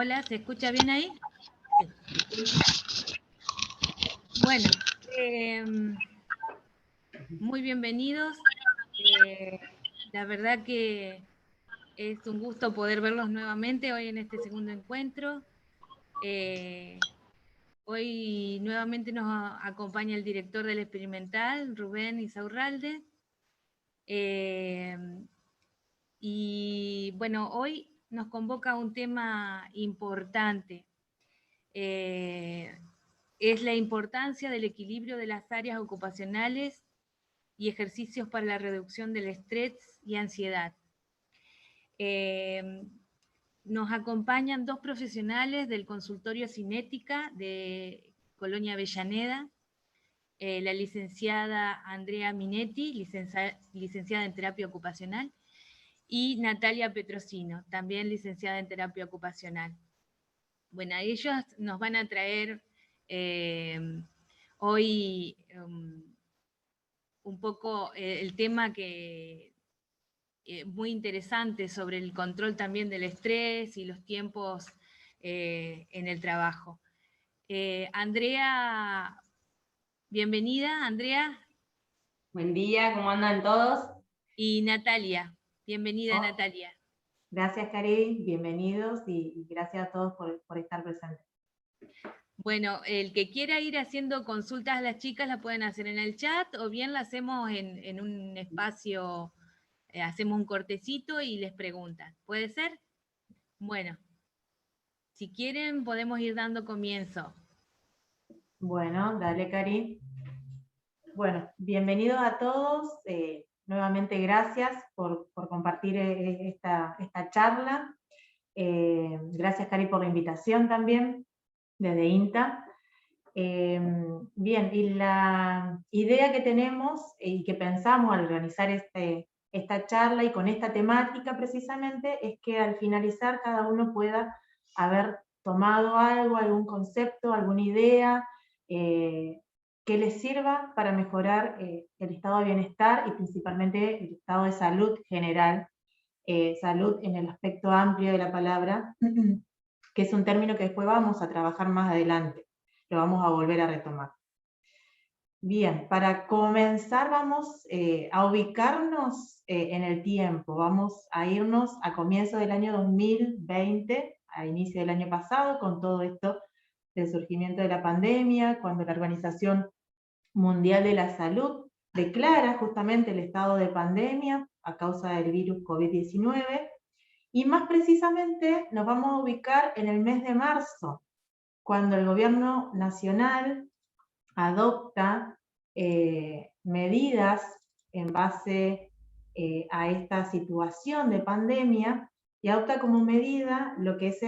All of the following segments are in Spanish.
Hola, ¿se escucha bien ahí? Bueno, muy bienvenidos. La verdad que es un gusto poder verlos nuevamente hoy en este segundo encuentro. Hoy nuevamente nos acompaña el director del experimental, Rubén Isaurralde. Y bueno, hoy nos convoca un tema importante. Es la importancia del equilibrio de las áreas ocupacionales y ejercicios para la reducción del estrés y ansiedad. Nos acompañan dos profesionales del consultorio Cinética de Colonia Avellaneda, la licenciada Andrea Minetti, licenciada en terapia ocupacional, y Natalia Petrosino, también licenciada en terapia ocupacional. Bueno, ellos nos van a traer hoy un poco el tema que muy interesante sobre el control también del estrés y los tiempos en el trabajo. Andrea, bienvenida, Andrea. Buen día, ¿cómo andan todos? Y Natalia, bienvenida, Natalia. Gracias, Cari, bienvenidos y gracias a todos por estar presentes. Bueno, el que quiera ir haciendo consultas a las chicas la pueden hacer en el chat o bien la hacemos en un espacio, hacemos un cortecito y les preguntan. ¿Puede ser? Bueno, si quieren podemos ir dando comienzo. Bueno, dale, Cari. Bueno, bienvenidos a todos. Nuevamente gracias por compartir esta charla. Gracias, Cari, por la invitación también desde INTA. Bien, y la idea que tenemos y que pensamos al organizar esta charla y con esta temática precisamente es que al finalizar cada uno pueda haber tomado algo, algún concepto, alguna idea que les sirva para mejorar el estado de bienestar y principalmente el estado de salud general, salud en el aspecto amplio de la palabra, que es un término que después vamos a trabajar más adelante. Lo vamos a volver a retomar. Bien, para comenzar vamos a ubicarnos en el tiempo, vamos a irnos a comienzos del año 2020, a inicio del año pasado, con todo esto del surgimiento de la pandemia, cuando la Organización Mundial de la Salud declara justamente el estado de pandemia a causa del virus COVID-19, y más precisamente nos vamos a ubicar en el mes de marzo, cuando el gobierno nacional adopta medidas en base a esta situación de pandemia y adopta como medida lo que es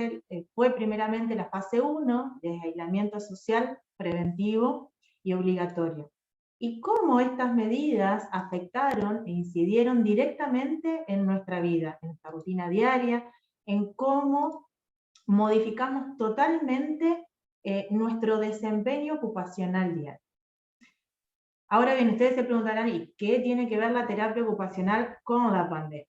fue primeramente la fase 1 de aislamiento social preventivo y obligatorio. Y cómo estas medidas afectaron e incidieron directamente en nuestra vida, en nuestra rutina diaria, en cómo modificamos totalmente nuestro desempeño ocupacional diario. Ahora bien, ustedes se preguntarán, ¿y qué tiene que ver la terapia ocupacional con la pandemia?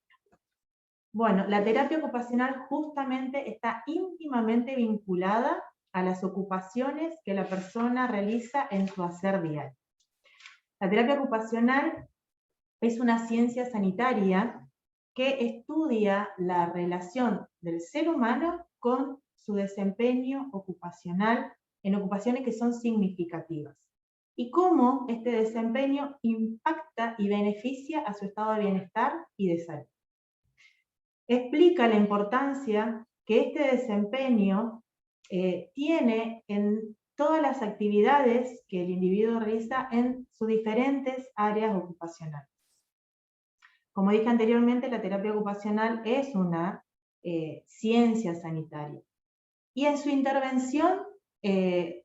Bueno, la terapia ocupacional justamente está íntimamente vinculada a las ocupaciones que la persona realiza en su hacer diario. La terapia ocupacional es una ciencia sanitaria que estudia la relación del ser humano con su desempeño ocupacional en ocupaciones que son significativas, y cómo este desempeño impacta y beneficia a su estado de bienestar y de salud. Explica la importancia que este desempeño tiene en todas las actividades que el individuo realiza en sus diferentes áreas ocupacionales. Como dije anteriormente, la terapia ocupacional es una ciencia sanitaria, y en su intervención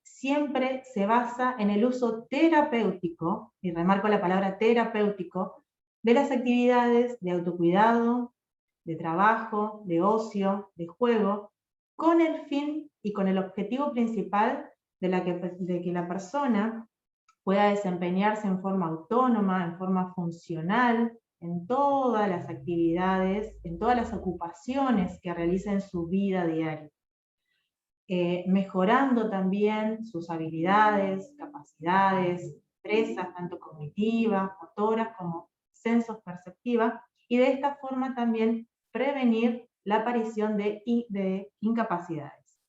siempre se basa en el uso terapéutico, y remarco la palabra terapéutico, de las actividades de autocuidado, de trabajo, de ocio, de juego, con el fin y con el objetivo principal de que la persona pueda desempeñarse en forma autónoma, en forma funcional, en todas las actividades, en todas las ocupaciones que realiza en su vida diaria. mejorando también sus habilidades, capacidades, destrezas, tanto cognitivas, motoras, como sensos perceptivas, y de esta forma también prevenir la aparición de incapacidades.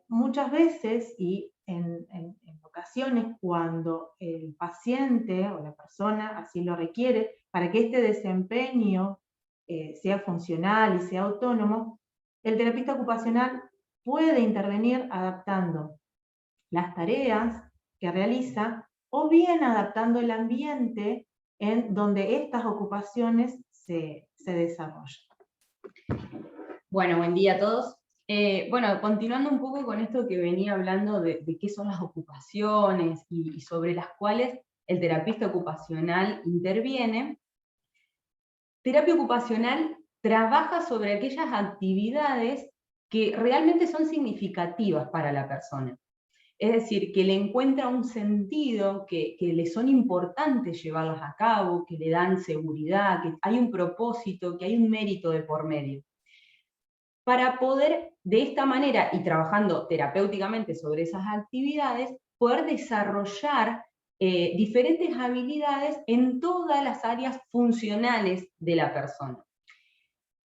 Muchas veces, y en ocasiones, cuando el paciente o la persona así lo requiere, para que este desempeño sea funcional y sea autónomo, el terapista ocupacional puede intervenir adaptando las tareas que realiza o bien adaptando el ambiente en donde estas ocupaciones se desarrollan. Bueno, buen día a todos. Bueno, continuando un poco con esto que venía hablando de qué son las ocupaciones y sobre las cuales el terapista ocupacional interviene, terapia ocupacional trabaja sobre aquellas actividades que realmente son significativas para la persona. Es decir, que le encuentra un sentido, que le son importantes llevarlas a cabo, que le dan seguridad, que hay un propósito, que hay un mérito de por medio. Para poder, de esta manera, y trabajando terapéuticamente sobre esas actividades, poder desarrollar diferentes habilidades en todas las áreas funcionales de la persona.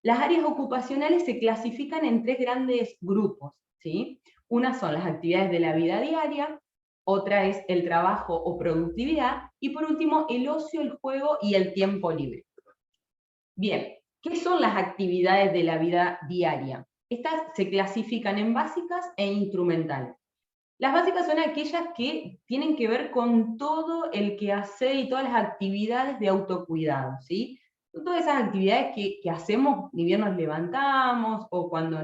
Las áreas ocupacionales se clasifican en 3 grandes grupos, ¿sí? Una son las actividades de la vida diaria, otra es el trabajo o productividad, y por último, el ocio, el juego y el tiempo libre. Bien, ¿qué son las actividades de la vida diaria? Estas se clasifican en básicas e instrumentales. Las básicas son aquellas que tienen que ver con todo el quehacer y todas las actividades de autocuidado, ¿sí? Todas esas actividades que hacemos ni bien nos levantamos o cuando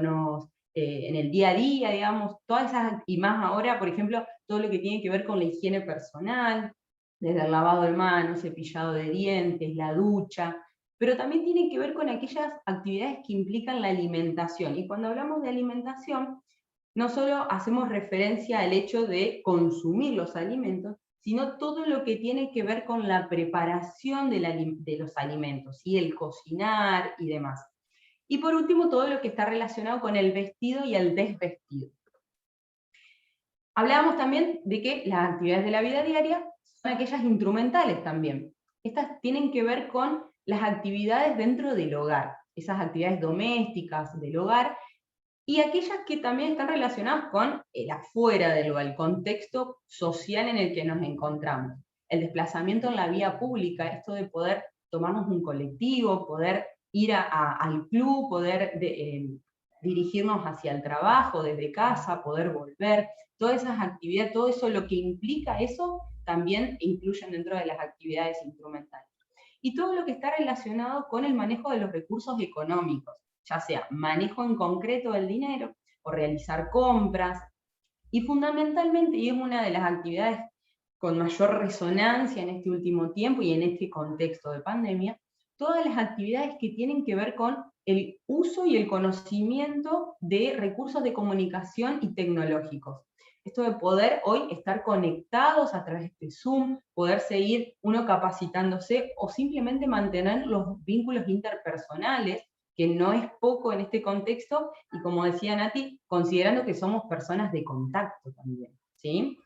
en el día a día, digamos, todas esas, y más ahora, por ejemplo, todo lo que tiene que ver con la higiene personal, desde el lavado de manos, cepillado de dientes, la ducha, pero también tiene que ver con aquellas actividades que implican la alimentación. Y cuando hablamos de alimentación, no solo hacemos referencia al hecho de consumir los alimentos, sino todo lo que tiene que ver con la preparación de los alimentos, ¿sí? El cocinar y demás. Y por último, todo lo que está relacionado con el vestido y el desvestido. Hablábamos también de que las actividades de la vida diaria son aquellas instrumentales también. Estas tienen que ver con las actividades dentro del hogar, esas actividades domésticas del hogar, y aquellas que también están relacionadas con el afuera del hogar, el contexto social en el que nos encontramos. El desplazamiento en la vía pública, esto de poder tomarnos un colectivo, poder ir al club, poder dirigirnos hacia el trabajo desde casa, poder volver, todas esas actividades, todo eso, lo que implica eso, también incluyen dentro de las actividades instrumentales. Y todo lo que está relacionado con el manejo de los recursos económicos, ya sea manejo en concreto del dinero o realizar compras, y fundamentalmente, y es una de las actividades con mayor resonancia en este último tiempo y en este contexto de pandemia, todas las actividades que tienen que ver con el uso y el conocimiento de recursos de comunicación y tecnológicos. Esto de poder hoy estar conectados a través de Zoom, poder seguir uno capacitándose o simplemente mantener los vínculos interpersonales, que no es poco en este contexto, y como decía Nati, considerando que somos personas de contacto también, ¿sí?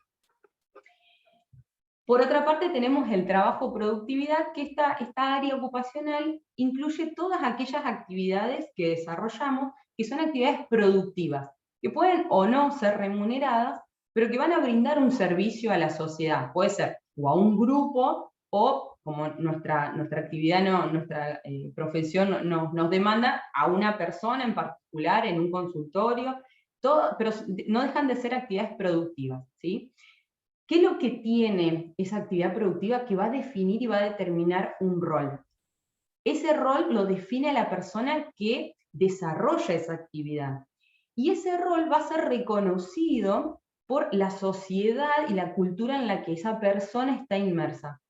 Por otra parte tenemos el trabajo productividad, que esta área ocupacional incluye todas aquellas actividades que desarrollamos, que son actividades productivas, que pueden o no ser remuneradas, pero que van a brindar un servicio a la sociedad. Puede ser o a un grupo, o como nuestra actividad, nuestra profesión nos demanda, a una persona en particular, en un consultorio, todo, pero no dejan de ser actividades productivas, ¿sí? ¿Qué es lo que tiene esa actividad productiva que va a definir y va a determinar un rol? Ese rol lo define la persona que desarrolla esa actividad. Y ese rol va a ser reconocido por la sociedad y la cultura en la que esa persona está inmersa.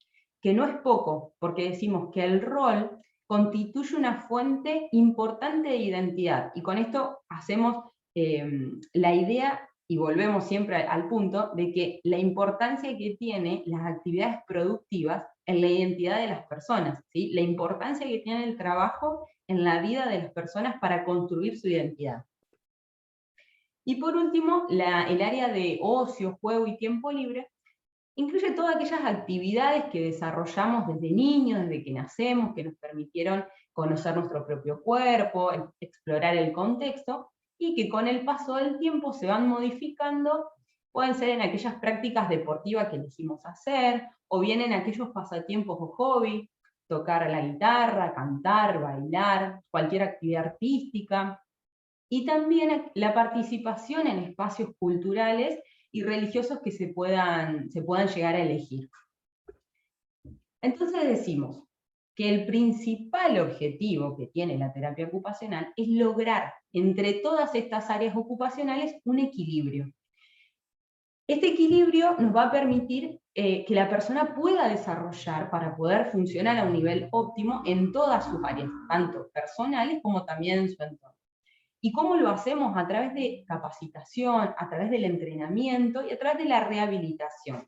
Que no es poco, porque decimos que el rol constituye una fuente importante de identidad. Y con esto hacemos la idea, y volvemos siempre al punto, de que la importancia que tienen las actividades productivas en la identidad de las personas, ¿sí? La importancia que tiene el trabajo en la vida de las personas para construir su identidad. Y por último, el área de ocio, juego y tiempo libre incluye todas aquellas actividades que desarrollamos desde niños, desde que nacemos, que nos permitieron conocer nuestro propio cuerpo, explorar el contexto, y que con el paso del tiempo se van modificando, pueden ser en aquellas prácticas deportivas que elegimos hacer, o bien en aquellos pasatiempos o hobbies, tocar la guitarra, cantar, bailar, cualquier actividad artística, y también la participación en espacios culturales y religiosos que se puedan llegar a elegir. Entonces decimos que el principal objetivo que tiene la terapia ocupacional es lograr entre todas estas áreas ocupacionales un equilibrio. Este equilibrio nos va a permitir que la persona pueda desarrollar para poder funcionar a un nivel óptimo en todas sus áreas, tanto personales como también en su entorno. ¿Y cómo lo hacemos? A través de capacitación, a través del entrenamiento y a través de la rehabilitación.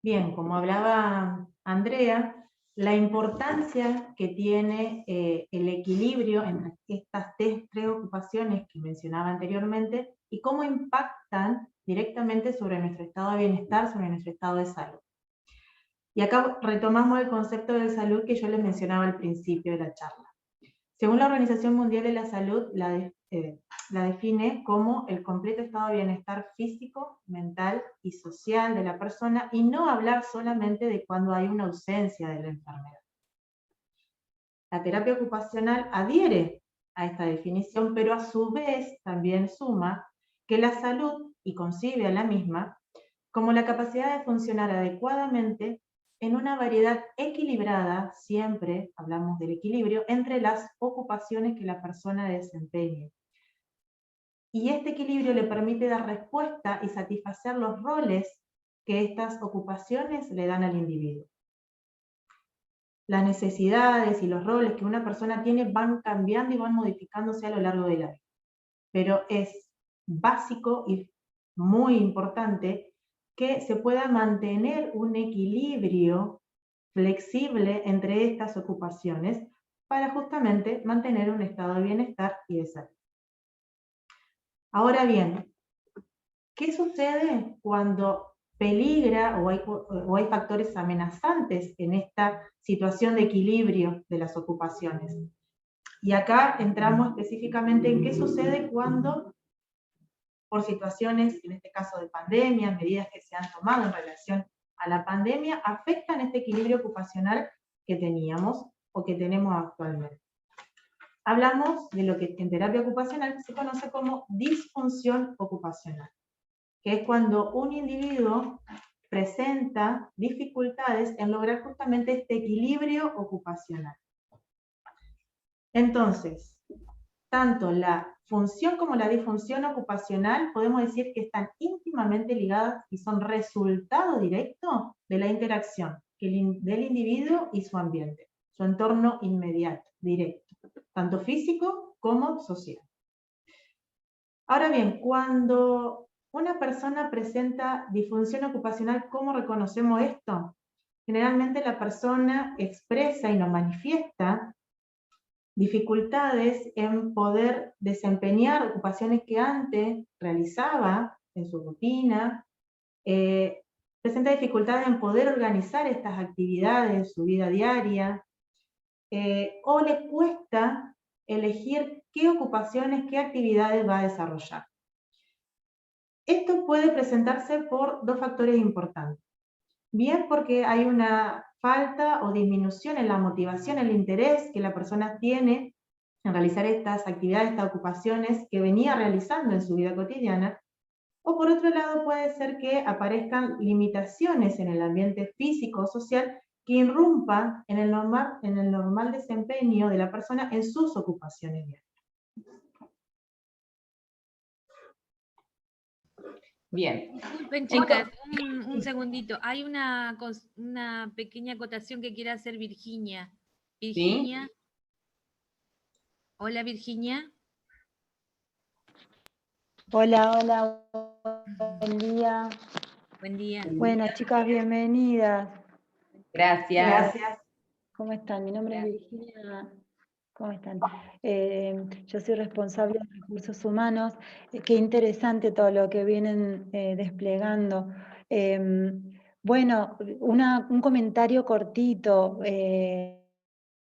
Bien, como hablaba Andrea, la importancia que tiene el equilibrio entre estas tres ocupaciones que mencionaba anteriormente y cómo impactan directamente sobre nuestro estado de bienestar, sobre nuestro estado de salud. Y acá retomamos el concepto de salud que yo les mencionaba al principio de la charla. Según la Organización Mundial de la Salud, la define como el completo estado de bienestar físico, mental y social de la persona, y no hablar solamente de cuando hay una ausencia de la enfermedad. La terapia ocupacional adhiere a esta definición, pero a su vez también suma que la salud, y concibe a la misma, como la capacidad de funcionar adecuadamente en una variedad equilibrada, siempre hablamos del equilibrio, entre las ocupaciones que la persona desempeñe. Y este equilibrio le permite dar respuesta y satisfacer los roles que estas ocupaciones le dan al individuo. Las necesidades y los roles que una persona tiene van cambiando y van modificándose a lo largo de la vida. Pero es básico y muy importante que se pueda mantener un equilibrio flexible entre estas ocupaciones para justamente mantener un estado de bienestar y de salud. Ahora bien, ¿qué sucede cuando peligra o hay factores amenazantes en esta situación de equilibrio de las ocupaciones? Y acá entramos específicamente en qué sucede cuando, por situaciones, en este caso de pandemia, medidas que se han tomado en relación a la pandemia, afectan este equilibrio ocupacional que teníamos o que tenemos actualmente. Hablamos de lo que en terapia ocupacional se conoce como disfunción ocupacional, que es cuando un individuo presenta dificultades en lograr justamente este equilibrio ocupacional. Entonces, tanto la función como la disfunción ocupacional podemos decir que están íntimamente ligadas y son resultado directo de la interacción del individuo y su ambiente, su entorno inmediato, directo, tanto físico como social. Ahora bien, cuando una persona presenta disfunción ocupacional, ¿cómo reconocemos esto? Generalmente la persona expresa y nos manifiesta dificultades en poder desempeñar ocupaciones que antes realizaba en su rutina, presenta dificultades en poder organizar estas actividades en su vida diaria, o le cuesta elegir qué ocupaciones, qué actividades va a desarrollar. Esto puede presentarse por dos factores importantes. Bien porque hay una falta o disminución en la motivación, el interés que la persona tiene en realizar estas actividades, estas ocupaciones que venía realizando en su vida cotidiana, o por otro lado puede ser que aparezcan limitaciones en el ambiente físico o social que irrumpan en el normal desempeño de la persona en sus ocupaciones diarias. Bien. Disculpen, chicas, un segundito. Hay una pequeña acotación que quiere hacer Virginia. Virginia. ¿Sí? Hola, Virginia. Hola, buen día. Buen día. Bueno, chicas, bienvenidas. Gracias. ¿Cómo están? Mi nombre es Virginia ¿Cómo están? Yo soy responsable de recursos humanos. Qué interesante todo lo que vienen desplegando. Bueno, un comentario cortito.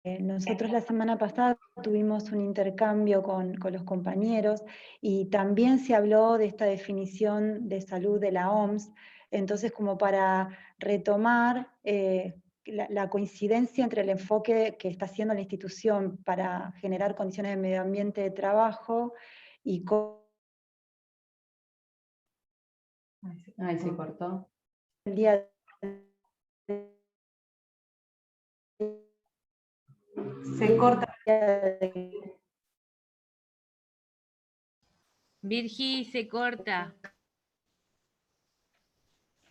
Nosotros la semana pasada tuvimos un intercambio con los compañeros y también se habló de esta definición de salud de la OMS. Entonces, como para retomar la coincidencia entre el enfoque que está haciendo la institución para generar condiciones de medio ambiente de trabajo y Ay, se cortó. el día Se corta. Virgi, se corta.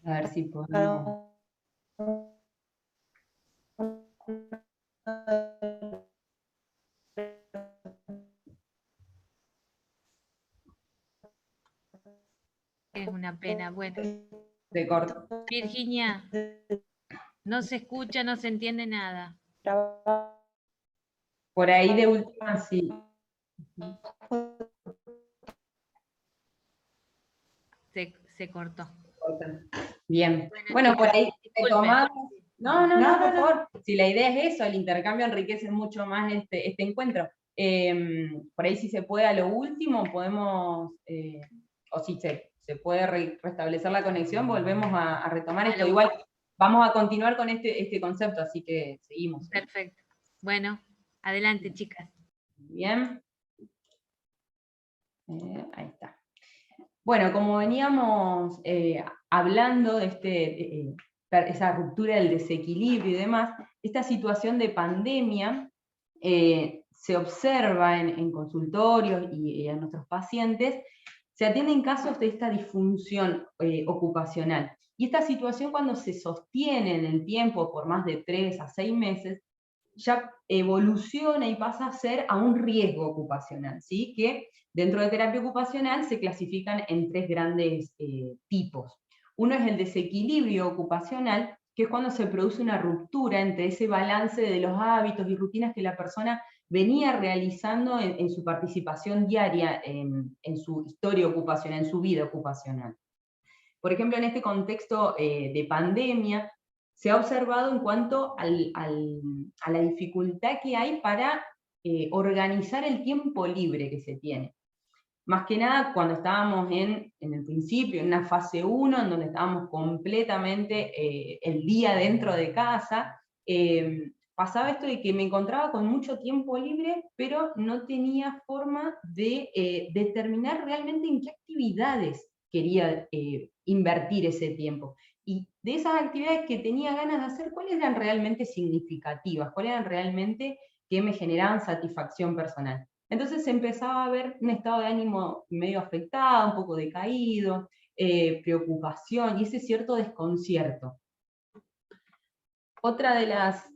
A ver si podemos. Es una pena. Bueno, Se cortó. Virginia, no se escucha, no se entiende nada. Por ahí de última, sí. Se cortó. Bien. Bueno, por ahí retomamos. No, por favor. Si la idea es eso, el intercambio enriquece mucho más este encuentro. Por ahí si se puede a lo último, podemos, o si se puede restablecer la conexión, volvemos a retomar esto. Igual vamos a continuar con este concepto, así que seguimos. Perfecto. Bueno, adelante, chicas. Bien. Ahí está. Bueno, como veníamos hablando de esa ruptura del desequilibrio y demás, esta situación de pandemia se observa en consultorios y a nuestros pacientes, se atienden casos de esta disfunción ocupacional. Y esta situación, cuando se sostiene en el tiempo por más de 3 a 6 meses, ya evoluciona y pasa a ser a un riesgo ocupacional, ¿sí? Que dentro de terapia ocupacional se clasifican en 3 grandes tipos. Uno es el desequilibrio ocupacional, que es cuando se produce una ruptura entre ese balance de los hábitos y rutinas que la persona venía realizando en su participación diaria, en su historia ocupacional, en su vida ocupacional. Por ejemplo, en este contexto de pandemia, se ha observado en cuanto a la dificultad que hay para organizar el tiempo libre que se tiene. Más que nada cuando estábamos en el principio, en una fase 1, en donde estábamos completamente el día dentro de casa, pasaba esto de que me encontraba con mucho tiempo libre, pero no tenía forma de determinar realmente en qué actividades quería invertir ese tiempo. Y de esas actividades que tenía ganas de hacer, ¿cuáles eran realmente significativas? ¿Cuáles eran realmente que me generaban satisfacción personal? Entonces se empezaba a ver un estado de ánimo medio afectado, un poco decaído, preocupación y ese cierto desconcierto. Otra de las...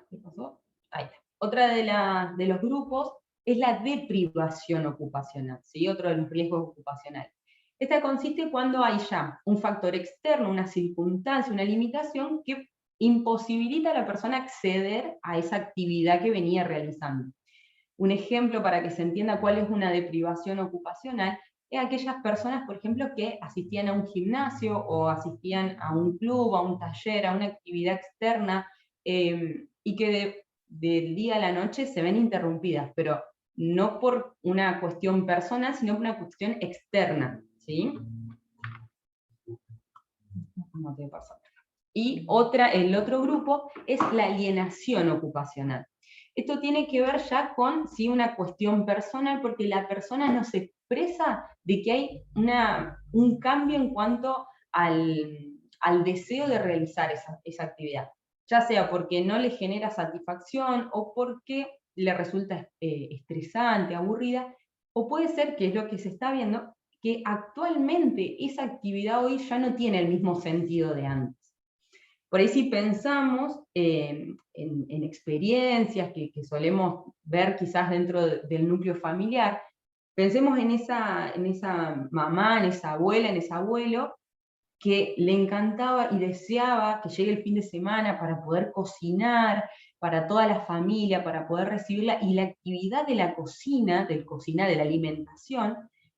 ¿Qué pasó? Ahí está. Otra de los grupos es la deprivación ocupacional, ¿sí? Otro de los riesgos ocupacionales. Esta consiste cuando hay ya un factor externo, una circunstancia, una limitación que imposibilita a la persona acceder a esa actividad que venía realizando. Un ejemplo para que se entienda cuál es una deprivación ocupacional es aquellas personas, por ejemplo, que asistían a un gimnasio o asistían a un club, a un taller, a una actividad externa, y que del día a la noche se ven interrumpidas, pero no por una cuestión personal, sino por una cuestión externa, ¿sí? Y el otro grupo es la alienación ocupacional. Esto tiene que ver ya con ¿sí? una cuestión personal, porque la persona nos expresa de que hay un cambio en cuanto al deseo de realizar esa actividad, ya sea porque no le genera satisfacción o porque le resulta estresante, aburrida, o puede ser, que es lo que se está viendo, que actualmente esa actividad hoy ya no tiene el mismo sentido de antes. Por ahí si pensamos en experiencias que solemos ver quizás dentro del núcleo familiar, pensemos en esa mamá, en esa abuela, en ese abuelo, que le encantaba y deseaba que llegue el fin de semana para poder cocinar, para toda la familia, para poder recibirla, y la actividad de la cocina, de la alimentación,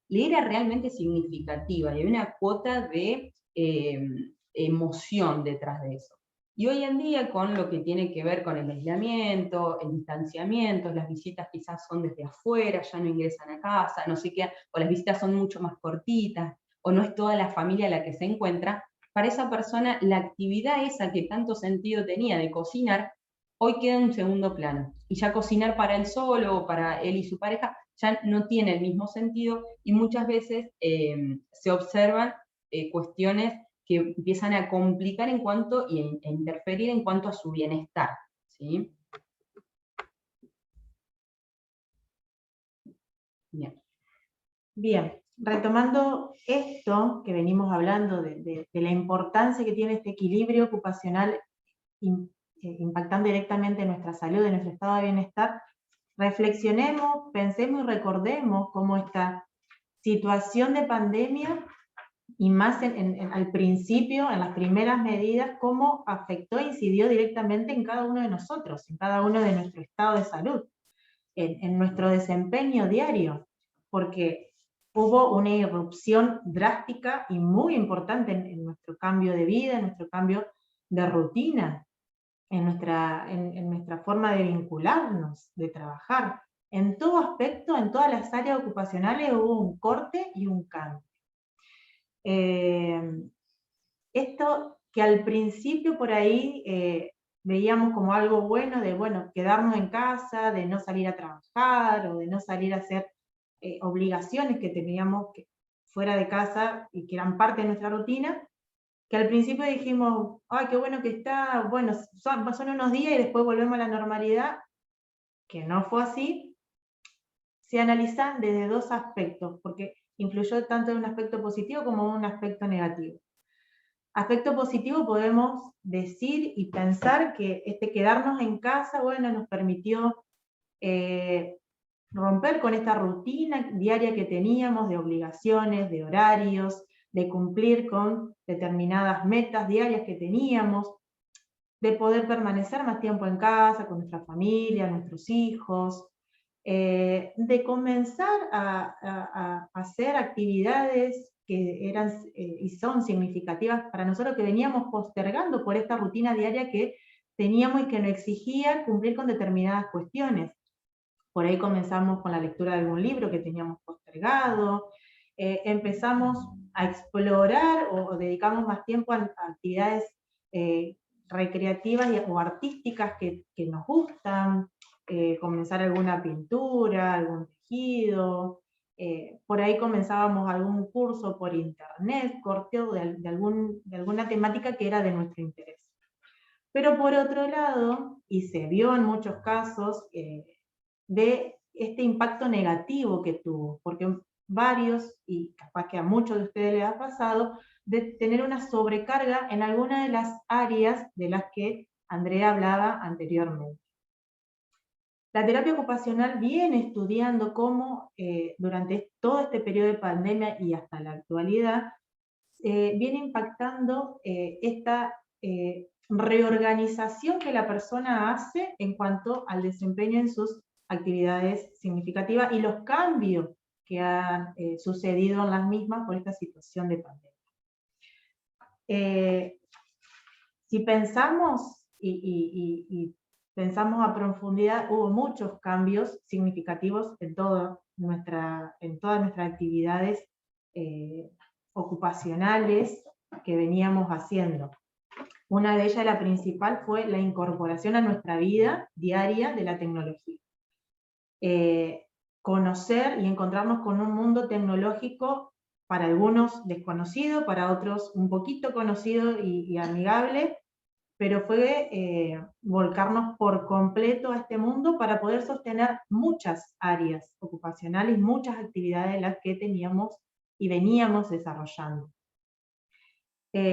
le era realmente significativa, y había una cuota de emoción detrás de eso. Y hoy en día, con lo que tiene que ver con el aislamiento, el distanciamiento, las visitas quizás son desde afuera, ya no ingresan a casa, no sé qué, o las visitas son mucho más cortitas, o no es toda la familia la que se encuentra, para esa persona la actividad esa que tanto sentido tenía de cocinar, hoy queda en un segundo plano. Y ya cocinar para él solo o para él y su pareja ya no tiene el mismo sentido, y muchas veces se observan cuestiones que empiezan a complicar e interferir en cuanto a su bienestar, ¿sí? Bien. Bien, retomando esto que venimos hablando de la importancia que tiene este equilibrio ocupacional impactando directamente en nuestra salud, en nuestro estado de bienestar, reflexionemos, pensemos y recordemos cómo esta situación de pandemia, y más al principio, en las primeras medidas, cómo afectó e incidió directamente en cada uno de nosotros, en cada uno de nuestro estado de salud, en nuestro desempeño diario, porque hubo una irrupción drástica y muy importante en nuestro cambio de vida, en nuestro cambio de rutina, en nuestra forma de vincularnos, de trabajar. En todo aspecto, en todas las áreas ocupacionales hubo un corte y un cambio. Esto que al principio por ahí veíamos como algo bueno, de quedarnos en casa, de no salir a trabajar, o de no salir a hacer obligaciones que teníamos fuera de casa y que eran parte de nuestra rutina, que al principio dijimos, ay, qué bueno que está, bueno, son unos días y después volvemos a la normalidad, que no fue así. Se analizan desde dos aspectos, porque influyó tanto en un aspecto positivo como en un aspecto negativo. Aspecto positivo, podemos decir y pensar que quedarnos en casa, nos permitió romper con esta rutina diaria que teníamos de obligaciones, de horarios, de cumplir con determinadas metas diarias que teníamos, de poder permanecer más tiempo en casa con nuestra familia, nuestros hijos, de comenzar a hacer actividades que eran y son significativas para nosotros, que veníamos postergando por esta rutina diaria que teníamos y que nos exigía cumplir con determinadas cuestiones. Por ahí comenzamos con la lectura de algún libro que teníamos postergado, empezamos a explorar o dedicamos más tiempo a actividades recreativas o artísticas que nos gustan, comenzar alguna pintura, algún tejido, por ahí comenzábamos algún curso por internet, corteo de alguna temática que era de nuestro interés. Pero por otro lado, y se vio en muchos casos, de este impacto negativo que tuvo, porque varios, y capaz que a muchos de ustedes les ha pasado, de tener una sobrecarga en alguna de las áreas de las que Andrea hablaba anteriormente. La terapia ocupacional viene estudiando cómo durante todo este periodo de pandemia y hasta la actualidad, viene impactando esta reorganización que la persona hace en cuanto al desempeño en sus actividades significativas y los cambios que han sucedido en las mismas por esta situación de pandemia. Si pensamos y pensamos a profundidad, hubo muchos cambios significativos en todas nuestras actividades ocupacionales que veníamos haciendo. Una de ellas, la principal, fue la incorporación a nuestra vida diaria de la tecnología. Conocer y encontrarnos con un mundo tecnológico para algunos desconocido, para otros un poquito conocido y amigable, pero fue volcarnos por completo a este mundo para poder sostener muchas áreas ocupacionales, muchas actividades de las que teníamos y veníamos desarrollando.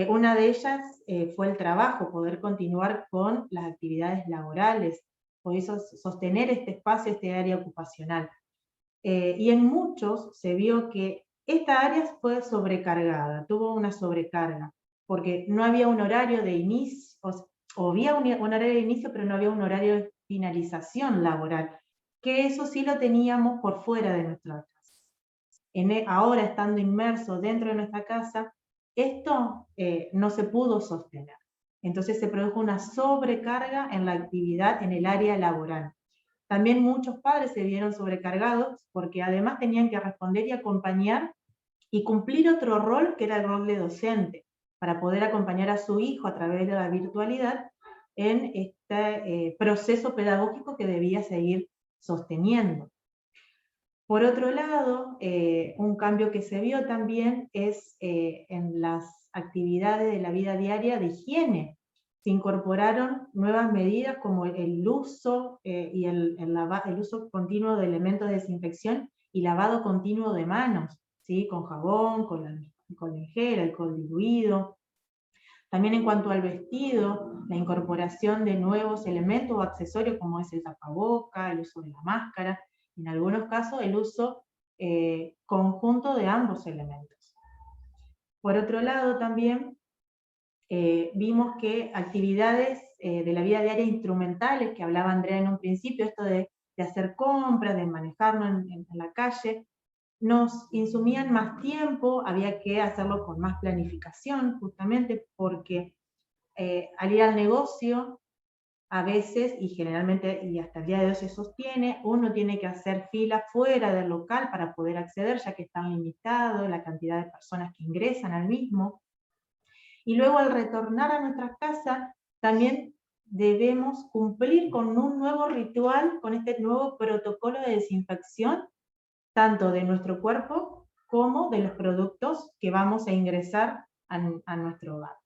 Una de ellas fue el trabajo, poder continuar con las actividades laborales, poder sostener este espacio, este área ocupacional. Y en muchos se vio que esta área fue sobrecargada, tuvo una sobrecarga, porque no había un horario de inicio, o había un horario de inicio, pero no había un horario de finalización laboral, que eso sí lo teníamos por fuera de nuestra casa. Ahora, estando inmersos dentro de nuestra casa, esto no se pudo sostener. Entonces se produjo una sobrecarga en la actividad en el área laboral. También muchos padres se vieron sobrecargados porque además tenían que responder y acompañar y cumplir otro rol que era el rol de docente, para poder acompañar a su hijo a través de la virtualidad en este proceso pedagógico que debía seguir sosteniendo. Por otro lado, un cambio que se vio también es en las actividades de la vida diaria de higiene. Se incorporaron nuevas medidas como el uso y el uso continuo de elementos de desinfección y lavado continuo de manos, ¿sí? Con jabón, con gel, alcohol diluido. También en cuanto al vestido, la incorporación de nuevos elementos o accesorios como es el tapaboca, el uso de la máscara, en algunos casos el uso conjunto de ambos elementos. Por otro lado también vimos que actividades de la vida diaria instrumentales, que hablaba Andrea en un principio, esto de hacer compras, de manejarnos en la calle, nos insumían más tiempo, había que hacerlo con más planificación, justamente porque al ir al negocio, a veces, y generalmente, y hasta el día de hoy se sostiene, uno tiene que hacer fila fuera del local para poder acceder, ya que está limitado la cantidad de personas que ingresan al mismo. Y luego al retornar a nuestras casas, también debemos cumplir con un nuevo ritual, con este nuevo protocolo de desinfección, tanto de nuestro cuerpo como de los productos que vamos a ingresar a nuestro hogar.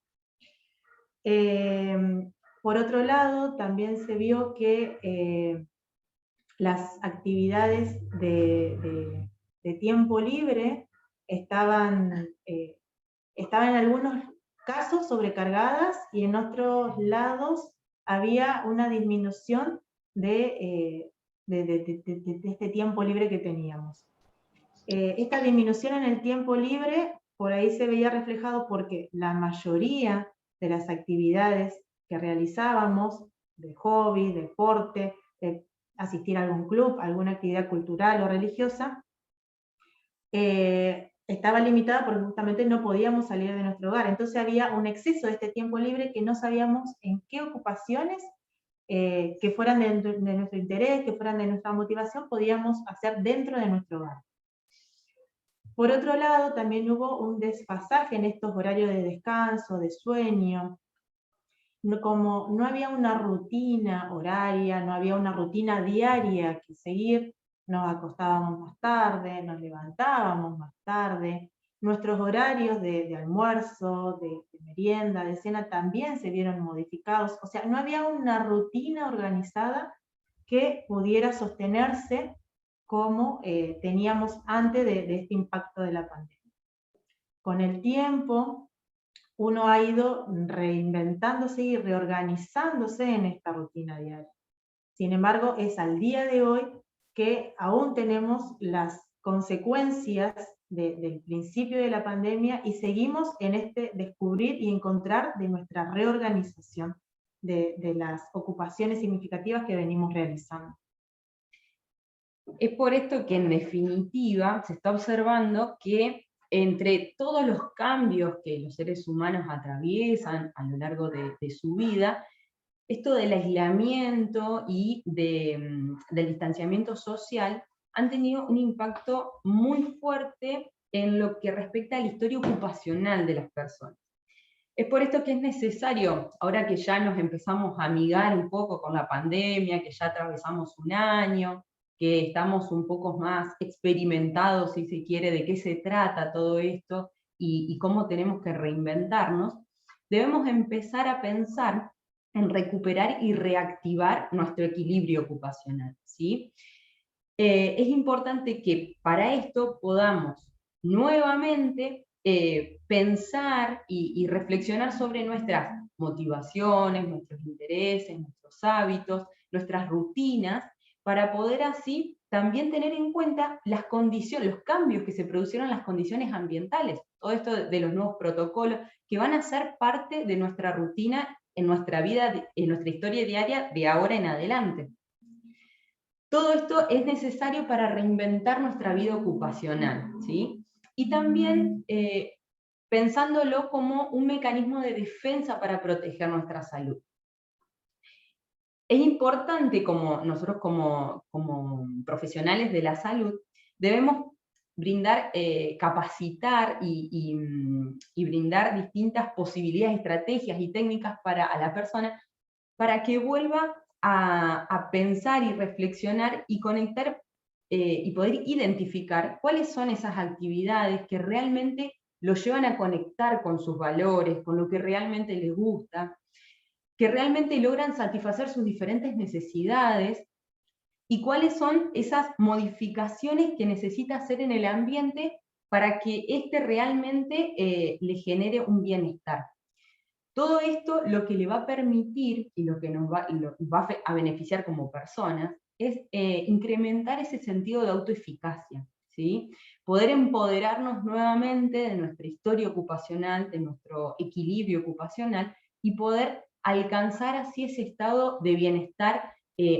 Por otro lado, también se vio que las actividades de tiempo libre estaban en algunos casos sobrecargadas y en otros lados había una disminución de este tiempo libre que teníamos. Esta disminución en el tiempo libre por ahí se veía reflejado porque la mayoría de las actividades que realizábamos, de hobby, deporte, de asistir a algún club, alguna actividad cultural o religiosa, estaba limitada porque justamente no podíamos salir de nuestro hogar. Entonces había un exceso de este tiempo libre que no sabíamos en qué ocupaciones que fueran de nuestro interés, que fueran de nuestra motivación, podíamos hacer dentro de nuestro hogar. Por otro lado, también hubo un desfasaje en estos horarios de descanso, de sueño. Como no había una rutina horaria, no había una rutina diaria que seguir, nos acostábamos más tarde, nos levantábamos más tarde, nuestros horarios de almuerzo, de merienda, de cena también se vieron modificados, o sea, no había una rutina organizada que pudiera sostenerse como teníamos antes de este impacto de la pandemia. Con el tiempo, uno ha ido reinventándose y reorganizándose en esta rutina diaria. Sin embargo, es al día de hoy que aún tenemos las consecuencias del principio de la pandemia y seguimos en este descubrir y encontrar de nuestra reorganización de las ocupaciones significativas que venimos realizando. Es por esto que en definitiva se está observando que entre todos los cambios que los seres humanos atraviesan a lo largo de su vida, esto del aislamiento y del distanciamiento social han tenido un impacto muy fuerte en lo que respecta a la historia ocupacional de las personas. Es por esto que es necesario, ahora que ya nos empezamos a amigar un poco con la pandemia, que ya atravesamos un año, que estamos un poco más experimentados, si se quiere, de qué se trata todo esto y cómo tenemos que reinventarnos, debemos empezar a pensar en recuperar y reactivar nuestro equilibrio ocupacional, ¿sí? Es importante que para esto podamos nuevamente pensar y reflexionar sobre nuestras motivaciones, nuestros intereses, nuestros hábitos, nuestras rutinas, para poder así también tener en cuenta las condiciones, los cambios que se produjeron en las condiciones ambientales, todo esto de los nuevos protocolos que van a ser parte de nuestra rutina en nuestra vida, en nuestra historia diaria de ahora en adelante. Todo esto es necesario para reinventar nuestra vida ocupacional, ¿sí? Y también pensándolo como un mecanismo de defensa para proteger nuestra salud. Es importante, como nosotros como profesionales de la salud, debemos brindar, capacitar y brindar distintas posibilidades, estrategias y técnicas a la persona para que vuelva a pensar y reflexionar y conectar y poder identificar cuáles son esas actividades que realmente lo llevan a conectar con sus valores, con lo que realmente les gusta, que realmente logran satisfacer sus diferentes necesidades y cuáles son esas modificaciones que necesita hacer en el ambiente para que éste realmente le genere un bienestar. Todo esto lo que le va a permitir y lo que nos va a beneficiar como personas es incrementar ese sentido de autoeficacia, ¿sí? Poder empoderarnos nuevamente de nuestra historia ocupacional, de nuestro equilibrio ocupacional y poder alcanzar así ese estado de bienestar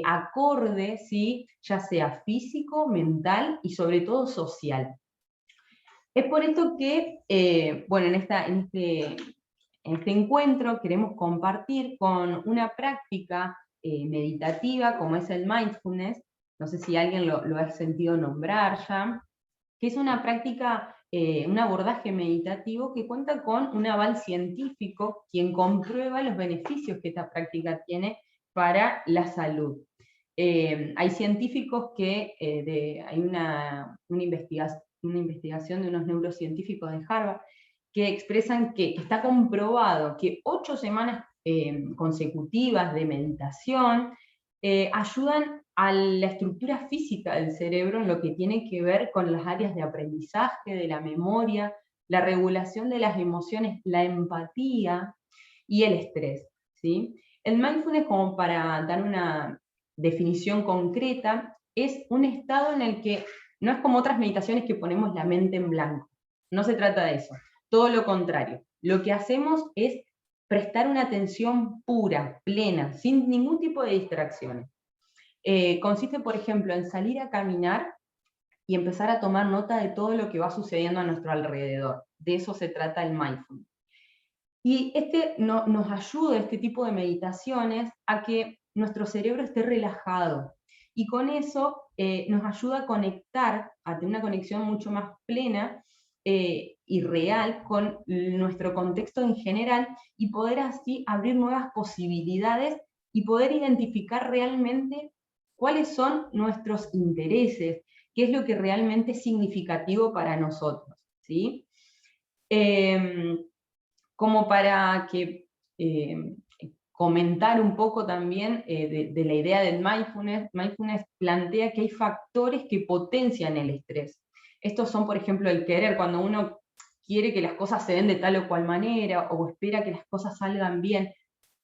acorde, ¿sí? Ya sea físico, mental y sobre todo social. Es por esto que, bueno, en este encuentro queremos compartir con una práctica meditativa como es el mindfulness, no sé si alguien lo ha sentido nombrar ya, que es una práctica, un abordaje meditativo que cuenta con un aval científico, quien comprueba los beneficios que esta práctica tiene para la salud. Hay científicos que, hay una investigación de unos neurocientíficos de Harvard, que expresan que está comprobado que 8 semanas consecutivas de meditación ayudan a la estructura física del cerebro en lo que tiene que ver con las áreas de aprendizaje, de la memoria, la regulación de las emociones, la empatía y el estrés, ¿sí? El mindfulness, como para dar una definición concreta, es un estado en el que no es como otras meditaciones que ponemos la mente en blanco. No se trata de eso. Todo lo contrario. Lo que hacemos es prestar una atención pura, plena, sin ningún tipo de distracciones. Consiste, por ejemplo, en salir a caminar y empezar a tomar nota de todo lo que va sucediendo a nuestro alrededor. De eso se trata el mindfulness. Y nos ayuda, este tipo de meditaciones, a que nuestro cerebro esté relajado. Y con eso nos ayuda a conectar, a tener una conexión mucho más plena y real con nuestro contexto en general, y poder así abrir nuevas posibilidades y poder identificar realmente cuáles son nuestros intereses, qué es lo que realmente es significativo para nosotros, ¿sí? Como para que comentar un poco también de la idea del mindfulness, mindfulness plantea que hay factores que potencian el estrés. Estos son, por ejemplo, el querer, cuando uno quiere que las cosas se den de tal o cual manera, o espera que las cosas salgan bien.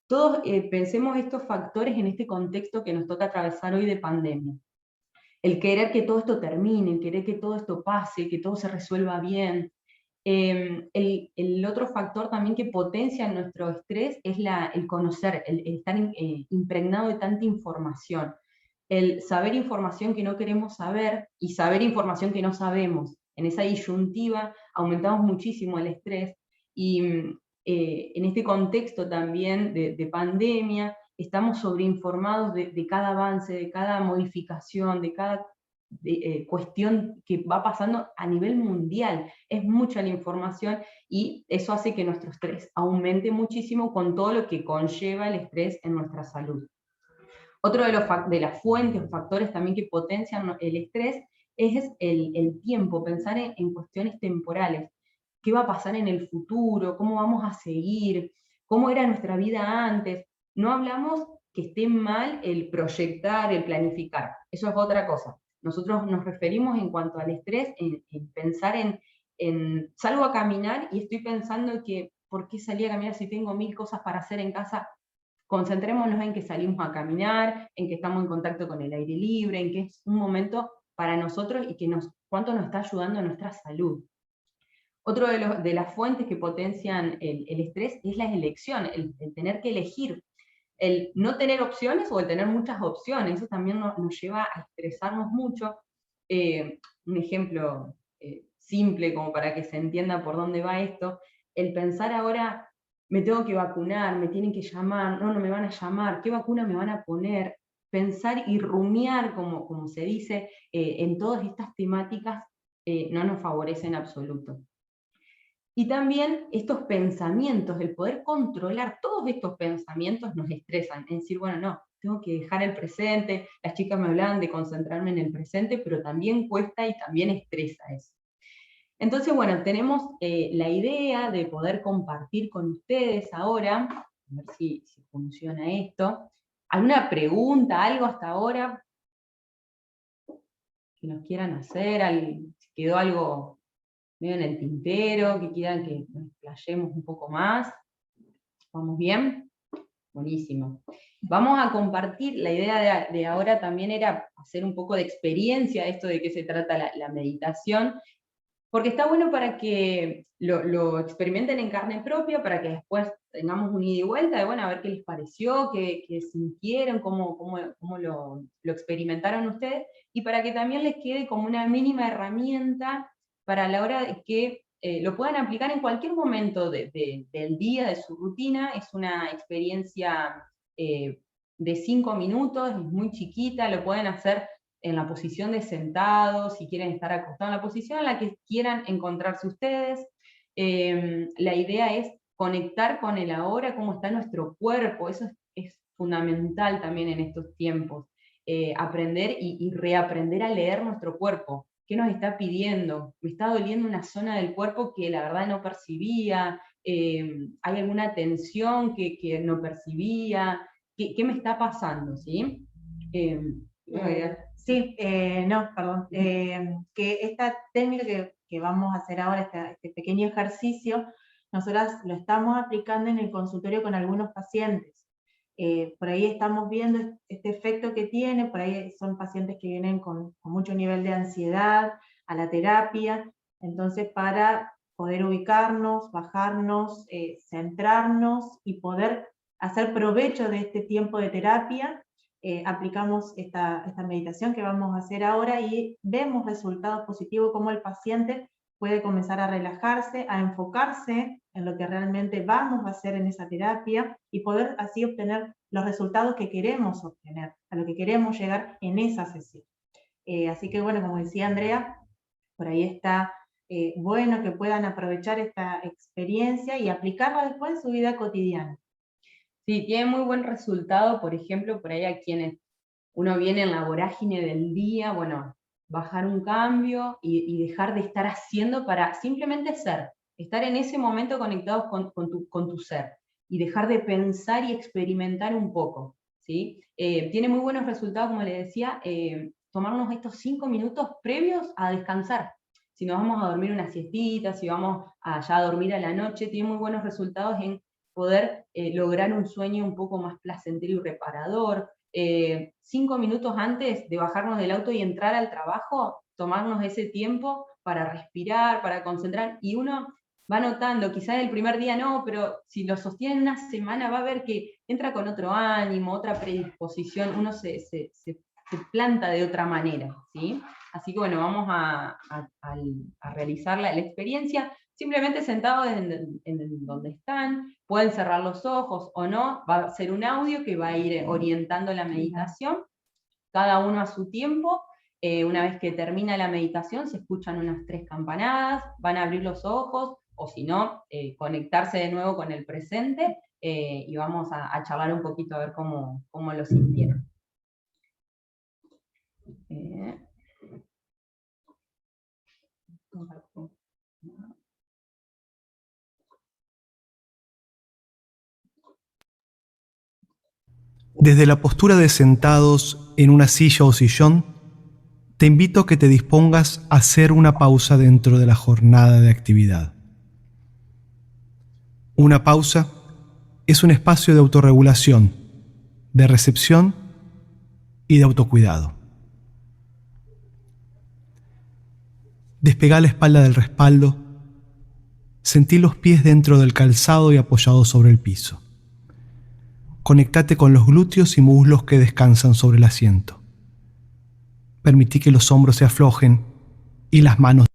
Todos pensemos estos factores en este contexto que nos toca atravesar hoy de pandemia. El querer que todo esto termine, el querer que todo esto pase, que todo se resuelva bien. El otro factor también que potencia nuestro estrés es el conocer, el estar impregnado de tanta información. El saber información que no queremos saber y saber información que no sabemos. En esa disyuntiva aumentamos muchísimo el estrés, y en este contexto también de pandemia estamos sobreinformados de cada avance, de cada modificación, de cada cuestión que va pasando a nivel mundial. Es mucha la información y eso hace que nuestro estrés aumente muchísimo, con todo lo que conlleva el estrés en nuestra salud. Otro de las fuentes o factores también que potencian el estrés es el tiempo, pensar en cuestiones temporales. ¿Qué va a pasar en el futuro? ¿Cómo vamos a seguir? ¿Cómo era nuestra vida antes? No hablamos que esté mal el proyectar, el planificar. Eso es otra cosa. Nosotros nos referimos en cuanto al estrés, en pensar en salgo a caminar y estoy pensando que ¿por qué salí a caminar si tengo 1000 cosas para hacer en casa? Concentrémonos en que salimos a caminar, en que estamos en contacto con el aire libre, en que es un momento para nosotros y que cuánto nos está ayudando a nuestra salud. Otro de las fuentes que potencian el estrés es la elección, el tener que elegir. El no tener opciones o el tener muchas opciones, eso también nos lleva a estresarnos mucho. Un ejemplo simple como para que se entienda por dónde va esto, el pensar ahora, me tengo que vacunar, me tienen que llamar, no me van a llamar, ¿qué vacuna me van a poner? Pensar y rumiar, como se dice, en todas estas temáticas no nos favorece en absoluto. Y también estos pensamientos, el poder controlar todos estos pensamientos nos estresan. Es decir, bueno, no, tengo que dejar el presente, las chicas me hablaban de concentrarme en el presente, pero también cuesta y también estresa eso. Entonces, bueno, tenemos la idea de poder compartir con ustedes ahora, a ver si funciona esto. ¿Alguna pregunta, algo hasta ahora que nos quieran hacer? Si quedó algo medio en el tintero, que quieran que nos explayemos un poco más. ¿Vamos bien? Buenísimo. Vamos a compartir, la idea de ahora también era hacer un poco de experiencia, esto de qué se trata la meditación, porque está bueno para que lo experimenten en carne propia, para que después tengamos un ida y vuelta de, bueno, a ver qué les pareció, qué sintieron, cómo lo experimentaron ustedes, y para que también les quede como una mínima herramienta para la hora de que lo puedan aplicar en cualquier momento del día, de su rutina. Es una experiencia de 5 minutos, es muy chiquita, lo pueden hacer en la posición de sentados, si quieren estar acostados, en la posición en la que quieran encontrarse ustedes. La idea es conectar con el ahora, cómo está nuestro cuerpo, eso es fundamental también en estos tiempos. Aprender y reaprender a leer nuestro cuerpo. ¿Qué nos está pidiendo? Me está doliendo una zona del cuerpo que la verdad no percibía, hay alguna tensión que no percibía, ¿qué me está pasando? ¿Sí? Sí, no, perdón. Que esta técnica que vamos a hacer ahora, este pequeño ejercicio, nosotras lo estamos aplicando en el consultorio con algunos pacientes. Por ahí estamos viendo este efecto que tiene, por ahí son pacientes que vienen con mucho nivel de ansiedad a la terapia, entonces para poder ubicarnos, bajarnos, centrarnos y poder hacer provecho de este tiempo de terapia, aplicamos esta meditación que vamos a hacer ahora y vemos resultados positivos, como el paciente puede comenzar a relajarse, a enfocarse en lo que realmente vamos a hacer en esa terapia y poder así obtener los resultados que queremos obtener, a lo que queremos llegar en esa sesión. Así que bueno, como decía Andrea, por ahí está bueno que puedan aprovechar esta experiencia y aplicarla después en su vida cotidiana. Sí, tiene muy buen resultado, por ejemplo, por ahí a quienes uno viene en la vorágine del día, bueno, bajar un cambio y dejar de estar haciendo para simplemente ser, estar en ese momento conectados con tu ser, y dejar de pensar y experimentar un poco, ¿sí? Tiene muy buenos resultados, como les decía, tomarnos estos 5 minutos previos a descansar. Si nos vamos a dormir una siestita, si vamos allá a dormir a la noche, tiene muy buenos resultados en poder lograr un sueño un poco más placentero y reparador. 5 minutos antes de bajarnos del auto y entrar al trabajo, tomarnos ese tiempo para respirar, para concentrar, y uno va notando, quizás el primer día no, pero si lo sostiene una semana va a ver que entra con otro ánimo, otra predisposición, uno se planta de otra manera, ¿sí? Así que bueno, vamos a realizar la experiencia, simplemente sentados en donde están, pueden cerrar los ojos o no, va a ser un audio que va a ir orientando la meditación, cada uno a su tiempo. Una vez que termina la meditación se escuchan unas 3 campanadas, van a abrir los ojos, o si no, conectarse de nuevo con el presente, y vamos a charlar un poquito a ver cómo lo sintieron. Desde la postura de sentados en una silla o sillón, te invito a que te dispongas a hacer una pausa dentro de la jornada de actividad. Una pausa es un espacio de autorregulación, de recepción y de autocuidado. Despega la espalda del respaldo Sentí los pies dentro del calzado y apoyados sobre el piso. Conectate con los glúteos y muslos que descansan sobre el asiento. Permití que los hombros se aflojen y las manos.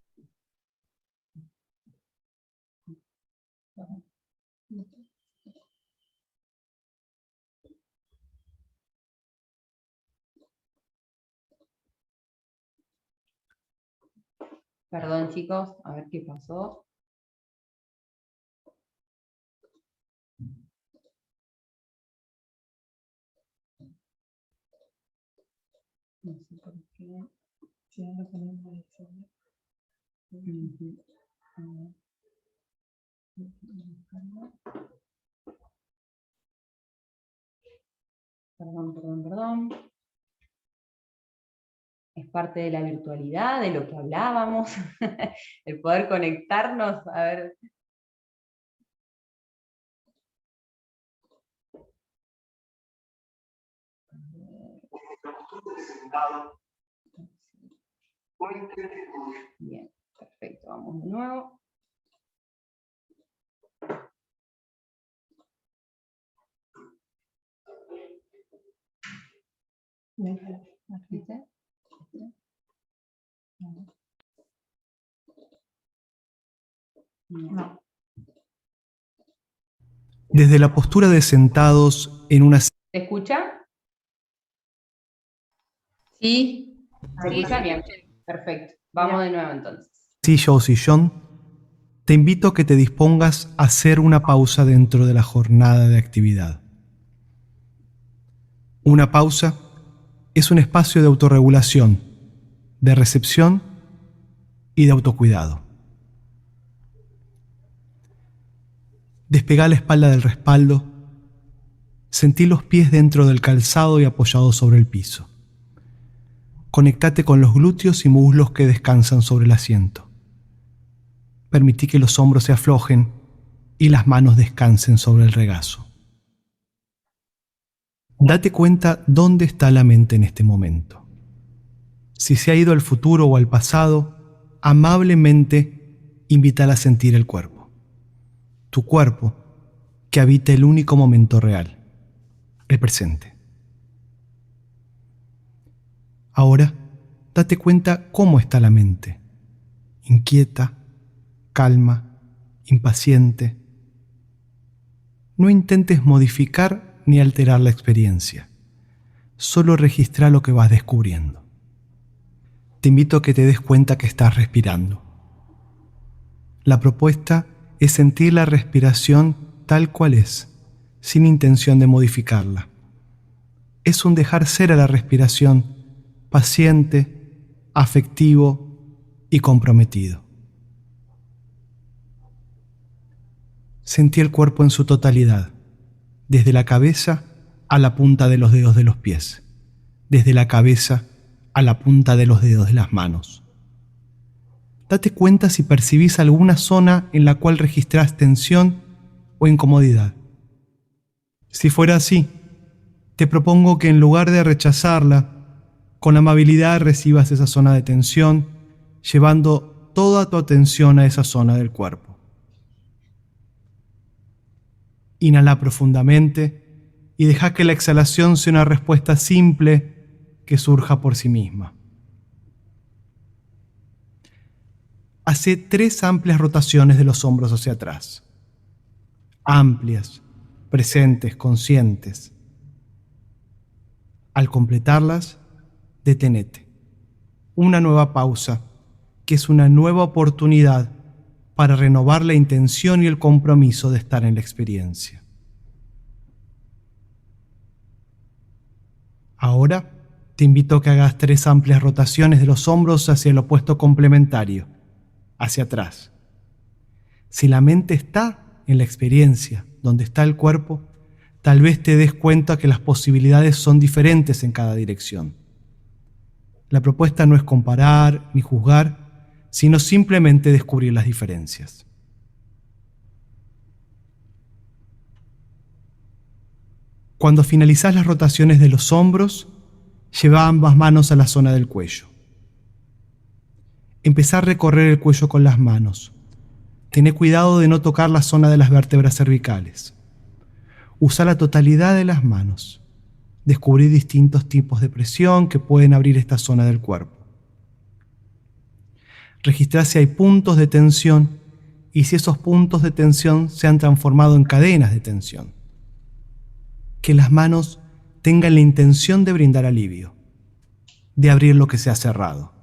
Perdón, chicos, a ver qué pasó. No sé por qué. Si no lo ponemos ahí, Perdón. Es parte de la virtualidad, de lo que hablábamos, el poder conectarnos, a ver. Bien, perfecto, vamos de nuevo. ¿Viste? No. Desde la postura de sentados en una... ¿Se escucha? ¿Sí? ¿Se escucha? Bien, perfecto. Vamos de nuevo entonces. Silla o sillón, te invito a que te dispongas a hacer una pausa dentro de la jornada de actividad. Una pausa es un espacio de autorregulación, de recepción y de autocuidado. Despegá la espalda del respaldo, sentí los pies dentro del calzado y apoyados sobre el piso. Conectate con los glúteos y muslos que descansan sobre el asiento. Permití que los hombros se aflojen y las manos descansen sobre el regazo. Date cuenta dónde está la mente en este momento. Si se ha ido al futuro o al pasado, amablemente invítala a sentir el cuerpo. Tu cuerpo que habita el único momento real, el presente. Ahora, date cuenta cómo está la mente. Inquieta, calma, impaciente. No intentes modificar ni alterar la experiencia. Solo registra lo que vas descubriendo. Te invito a que te des cuenta que estás respirando. La propuesta es sentir la respiración tal cual es, sin intención de modificarla. Es un dejar ser a la respiración, paciente, afectivo y comprometido. Sentí el cuerpo en su totalidad, desde la cabeza a la punta de los dedos de los pies, desde la cabeza a la punta de los dedos de las manos. Date cuenta si percibís alguna zona en la cual registrás tensión o incomodidad. Si fuera así, te propongo que en lugar de rechazarla, con amabilidad recibas esa zona de tensión, llevando toda tu atención a esa zona del cuerpo. Inhala profundamente y deja que la exhalación sea una respuesta simple que surja por sí misma. Hace 3 amplias rotaciones de los hombros hacia atrás. Amplias, presentes, conscientes. Al completarlas, detenete. Una nueva pausa, que es una nueva oportunidad para renovar la intención y el compromiso de estar en la experiencia. Ahora te invito a que hagas 3 amplias rotaciones de los hombros hacia el opuesto complementario, hacia atrás. Si la mente está en la experiencia, donde está el cuerpo, tal vez te des cuenta que las posibilidades son diferentes en cada dirección. La propuesta no es comparar ni juzgar, sino simplemente descubrir las diferencias. Cuando finalizás las rotaciones de los hombros, lleva ambas manos a la zona del cuello. Empezá a recorrer el cuello con las manos. Tené cuidado de no tocar la zona de las vértebras cervicales. Usa la totalidad de las manos. Descubrí distintos tipos de presión que pueden abrir esta zona del cuerpo. Registrá si hay puntos de tensión y si esos puntos de tensión se han transformado en cadenas de tensión. Que las manos tengan la intención de brindar alivio, de abrir lo que se ha cerrado,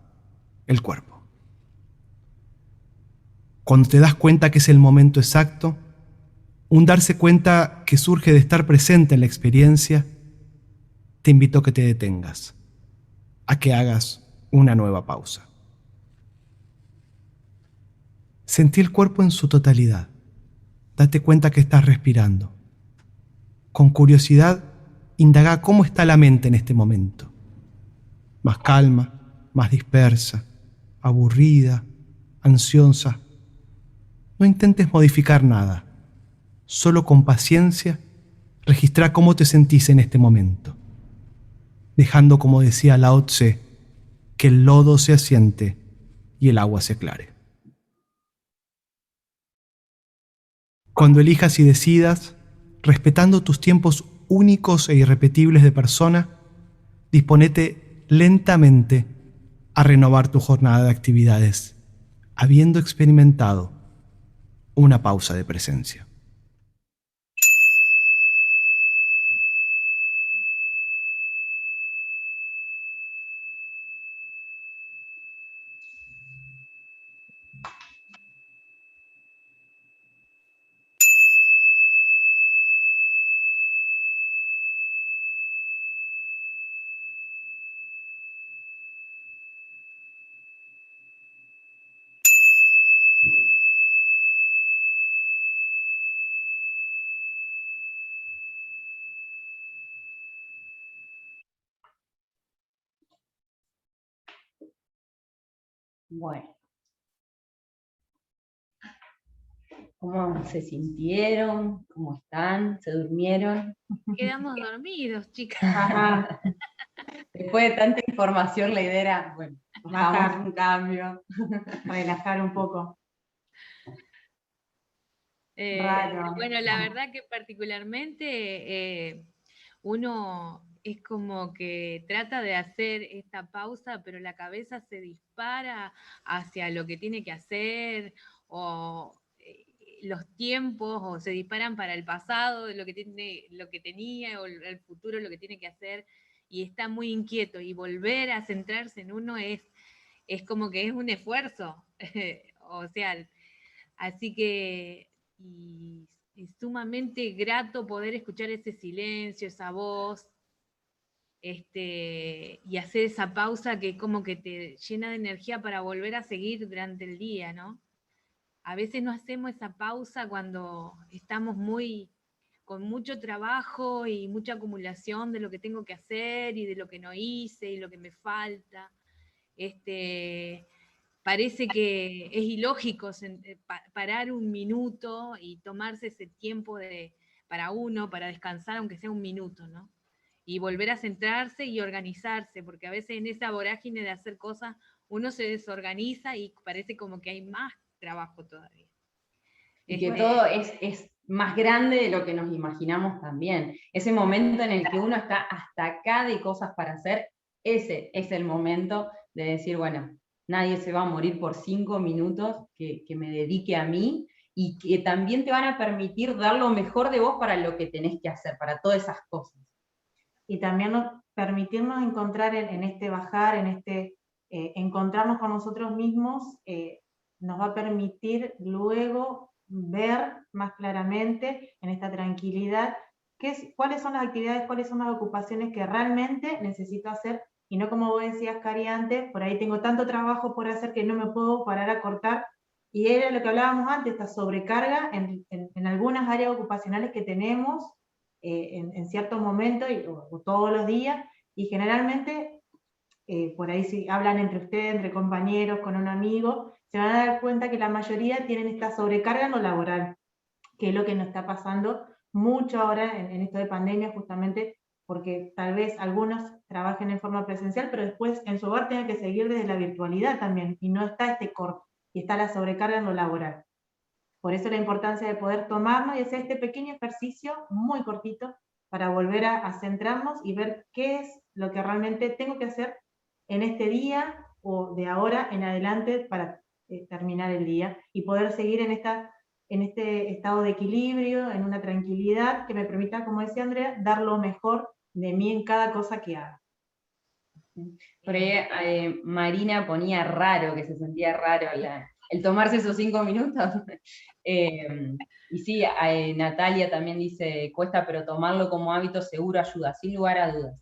el cuerpo. Cuando te das cuenta que es el momento exacto, un darse cuenta que surge de estar presente en la experiencia, te invito a que te detengas, a que hagas una nueva pausa. Sentí el cuerpo en su totalidad. Date cuenta que estás respirando. Con curiosidad, indaga cómo está la mente en este momento. Más calma, más dispersa, aburrida, ansiosa. No intentes modificar nada. Solo con paciencia, registra cómo te sentís en este momento. Dejando, como decía Lao Tse, que el lodo se asiente y el agua se aclare. Cuando elijas y decidas, respetando tus tiempos únicos e irrepetibles de persona, disponete lentamente a renovar tu jornada de actividades, habiendo experimentado una pausa de presencia. Bueno, ¿cómo se sintieron? ¿Cómo están? ¿Se durmieron? Quedamos dormidos, chicas. Ajá. Después de tanta información, la idea era, bueno, hagamos un cambio. Relajar un poco. Raro. Bueno, la verdad que particularmente uno es como que trata de hacer esta pausa, pero la cabeza se dispara hacia lo que tiene que hacer, o los tiempos, o se disparan para el pasado, lo que tenía, o el futuro, lo que tiene que hacer, y está muy inquieto, y volver a centrarse en uno es como que es un esfuerzo. O sea, así que, y sumamente grato poder escuchar ese silencio, esa voz, y hacer esa pausa que como que te llena de energía para volver a seguir durante el día, ¿no? A veces no hacemos esa pausa cuando estamos con mucho trabajo y mucha acumulación de lo que tengo que hacer y de lo que no hice y lo que me falta. Parece que es ilógico parar un minuto y tomarse ese tiempo para uno, para descansar, aunque sea un minuto, ¿no? Y volver a centrarse y organizarse, porque a veces en esa vorágine de hacer cosas uno se desorganiza y parece como que hay más trabajo todavía. Y que todo es más grande de lo que nos imaginamos también. Ese momento en el que uno está hasta acá de cosas para hacer, ese es el momento de decir, bueno, nadie se va a morir por 5 minutos que me dedique a mí, y que también te van a permitir dar lo mejor de vos para lo que tenés que hacer, para todas esas cosas. Y también permitirnos encontrar en este bajar, en este encontrarnos con nosotros mismos, nos va a permitir luego ver más claramente en esta tranquilidad cuáles son las actividades, cuáles son las ocupaciones que realmente necesito hacer, y no como vos decías, Cari, antes, por ahí tengo tanto trabajo por hacer que no me puedo parar a cortar, y era lo que hablábamos antes, esta sobrecarga en algunas áreas ocupacionales que tenemos en cierto momento o todos los días, y generalmente por ahí si hablan entre ustedes, entre compañeros, con un amigo, se van a dar cuenta que la mayoría tienen esta sobrecarga en lo laboral, que es lo que nos está pasando mucho ahora en esto de pandemia, justamente porque tal vez algunos trabajen en forma presencial, pero después en su hogar tengan que seguir desde la virtualidad también, y no está este corte, y está la sobrecarga en lo laboral. Por eso la importancia de poder tomarnos y hacer este pequeño ejercicio muy cortito para volver a centrarnos y ver qué es lo que realmente tengo que hacer en este día o de ahora en adelante para terminar el día y poder seguir en este estado de equilibrio, en una tranquilidad que me permita, como decía Andrea, dar lo mejor de mí en cada cosa que haga. Por ahí Marina ponía raro, que se sentía raro el tomarse esos 5 minutos. Y sí, Natalia también dice, cuesta, pero tomarlo como hábito seguro ayuda, sin lugar a dudas.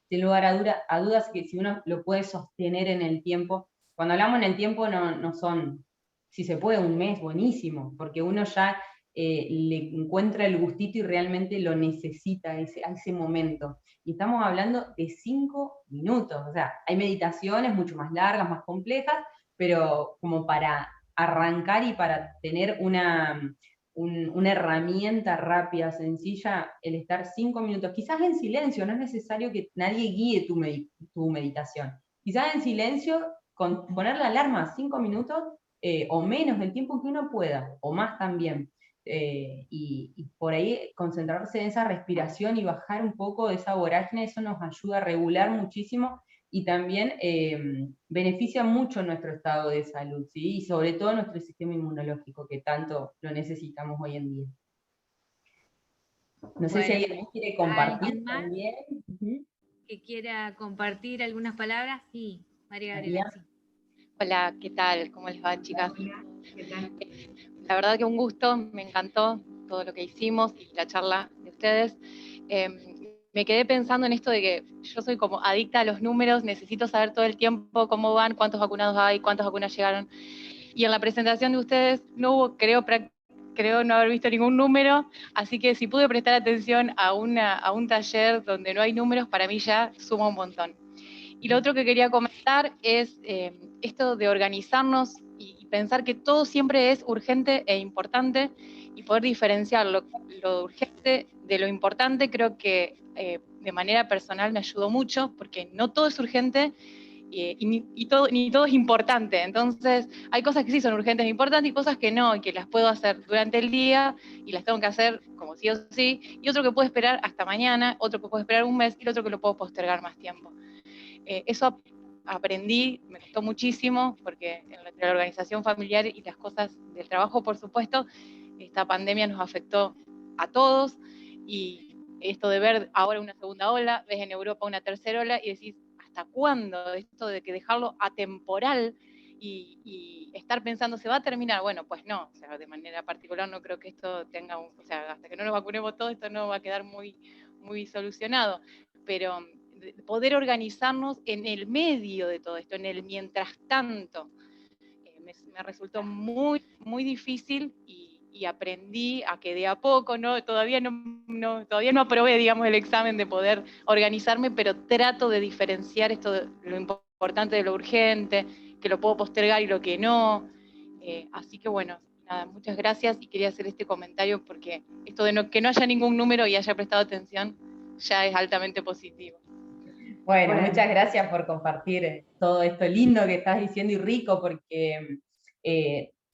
Sin lugar a dudas que si uno lo puede sostener en el tiempo, cuando hablamos en el tiempo no son, si se puede, un mes, buenísimo, porque uno ya le encuentra el gustito y realmente lo necesita a ese momento. Y estamos hablando de 5 minutos, o sea, hay meditaciones mucho más largas, más complejas, pero como para arrancar y para tener una herramienta rápida, sencilla, el estar 5 minutos, quizás en silencio, no es necesario que nadie guíe tu meditación, quizás en silencio, poner la alarma 5 minutos, o menos, el tiempo que uno pueda, o más también, y por ahí concentrarse en esa respiración y bajar un poco de esa vorágine, eso nos ayuda a regular muchísimo, y también beneficia mucho nuestro estado de salud, ¿sí? Y sobre todo nuestro sistema inmunológico, que tanto lo necesitamos hoy en día. No sé si alguien quiere compartir más también. que quiera compartir algunas palabras. Sí, María Gabriela. Sí. Hola, ¿qué tal? ¿Cómo les va, chicas? ¿Qué tal? La verdad que un gusto, me encantó todo lo que hicimos y la charla de ustedes. Me quedé pensando en esto de que yo soy como adicta a los números, necesito saber todo el tiempo cómo van, cuántos vacunados hay, cuántas vacunas llegaron. Y en la presentación de ustedes no hubo, creo no haber visto ningún número, así que si pude prestar atención a un taller donde no hay números, para mí ya suma un montón. Y lo otro que quería comentar es esto de organizarnos y pensar que todo siempre es urgente e importante, y poder diferenciar lo urgente de lo importante. Creo que de manera personal me ayudó mucho, porque no todo es urgente ni todo es importante. Entonces hay cosas que sí son urgentes e importantes y cosas que no, y que las puedo hacer durante el día y las tengo que hacer como sí o sí, y otro que puedo esperar hasta mañana, otro que puedo esperar un mes, y el otro que lo puedo postergar más tiempo. Eso aprendí, me costó muchísimo, porque entre la organización familiar y las cosas del trabajo, por supuesto, esta pandemia nos afectó a todos, y esto de ver ahora una segunda ola, ves en Europa una tercera ola, y decís, ¿hasta cuándo? Esto de que dejarlo atemporal y estar pensando, ¿se va a terminar? Bueno, pues no, o sea, de manera particular no creo que esto tenga, o sea, hasta que no nos vacunemos todos, esto no va a quedar muy, muy solucionado, pero poder organizarnos en el medio de todo esto, en el mientras tanto, me resultó muy, muy difícil, y aprendí a que de a poco, ¿no? Todavía no aprobé, digamos, el examen de poder organizarme, pero trato de diferenciar esto de lo importante de lo urgente, que lo puedo postergar y lo que no. Así que bueno, nada, muchas gracias, y quería hacer este comentario porque esto de que no haya ningún número y haya prestado atención ya es altamente positivo. Bueno, muchas gracias por compartir todo esto lindo que estás diciendo y rico, porque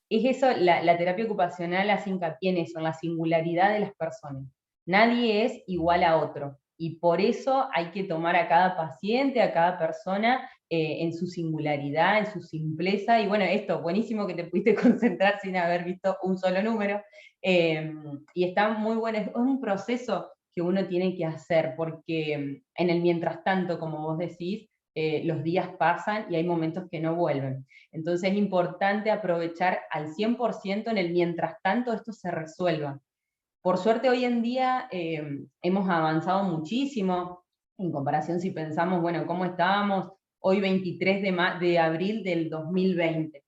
es eso, la terapia ocupacional hace hincapié en eso, en la singularidad de las personas. Nadie es igual a otro, y por eso hay que tomar a cada paciente, a cada persona, en su singularidad, en su simpleza, y bueno, esto, buenísimo que te pudiste concentrar sin haber visto un solo número, y está muy bueno, es un proceso que uno tiene que hacer, porque en el mientras tanto, como vos decís, los días pasan y hay momentos que no vuelven. Entonces es importante aprovechar al 100% en el mientras tanto esto se resuelva. Por suerte hoy en día hemos avanzado muchísimo, en comparación si pensamos, bueno, ¿cómo estábamos hoy 23 de abril del 2020?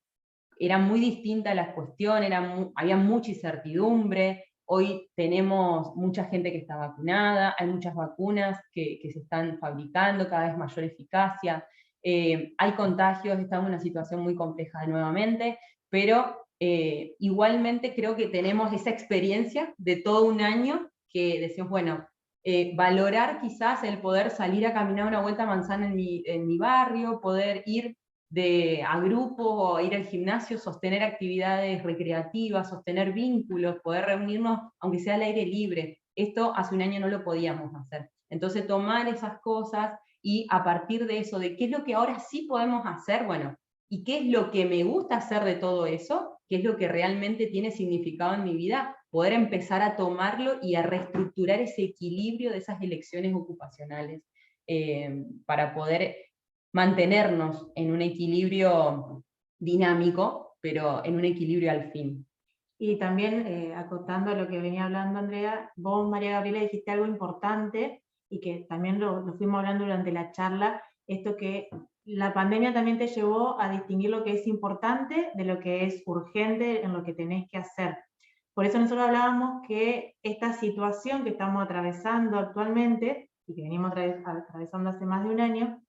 Era muy distinta las cuestiones, había mucha incertidumbre. Hoy tenemos mucha gente que está vacunada, hay muchas vacunas que se están fabricando, cada vez mayor eficacia, hay contagios, estamos en una situación muy compleja nuevamente, pero igualmente creo que tenemos esa experiencia de todo un año que decimos, bueno, valorar quizás el poder salir a caminar una vuelta a manzana en mi barrio, poder ir a grupo, ir al gimnasio, sostener actividades recreativas, sostener vínculos, poder reunirnos, aunque sea al aire libre. Esto hace un año no lo podíamos hacer. Entonces tomar esas cosas y a partir de eso, de qué es lo que ahora sí podemos hacer, bueno, y qué es lo que me gusta hacer de todo eso, qué es lo que realmente tiene significado en mi vida, poder empezar a tomarlo y a reestructurar ese equilibrio de esas elecciones ocupacionales para poder mantenernos en un equilibrio dinámico, pero en un equilibrio al fin. Y también, acotando a lo que venía hablando Andrea, vos, María Gabriela, dijiste algo importante, y que también lo fuimos hablando durante la charla, esto que la pandemia también te llevó a distinguir lo que es importante de lo que es urgente en lo que tenés que hacer. Por eso nosotros hablábamos que esta situación que estamos atravesando actualmente, y que venimos atravesando hace más de un año,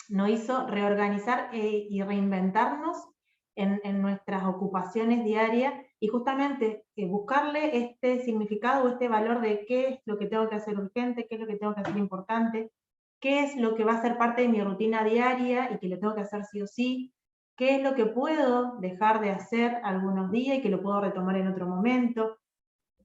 nos hizo reorganizar y reinventarnos en nuestras ocupaciones diarias, y justamente buscarle este significado o este valor de qué es lo que tengo que hacer urgente, qué es lo que tengo que hacer importante, qué es lo que va a ser parte de mi rutina diaria y que lo tengo que hacer sí o sí, qué es lo que puedo dejar de hacer algunos días y que lo puedo retomar en otro momento.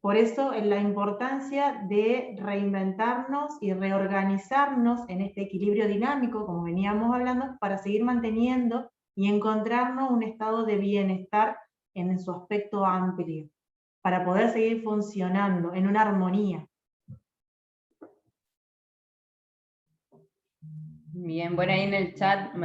Por eso la importancia de reinventarnos y reorganizarnos en este equilibrio dinámico, como veníamos hablando, para seguir manteniendo y encontrarnos un estado de bienestar en su aspecto amplio, para poder seguir funcionando en una armonía. Bien, bueno, ahí en el chat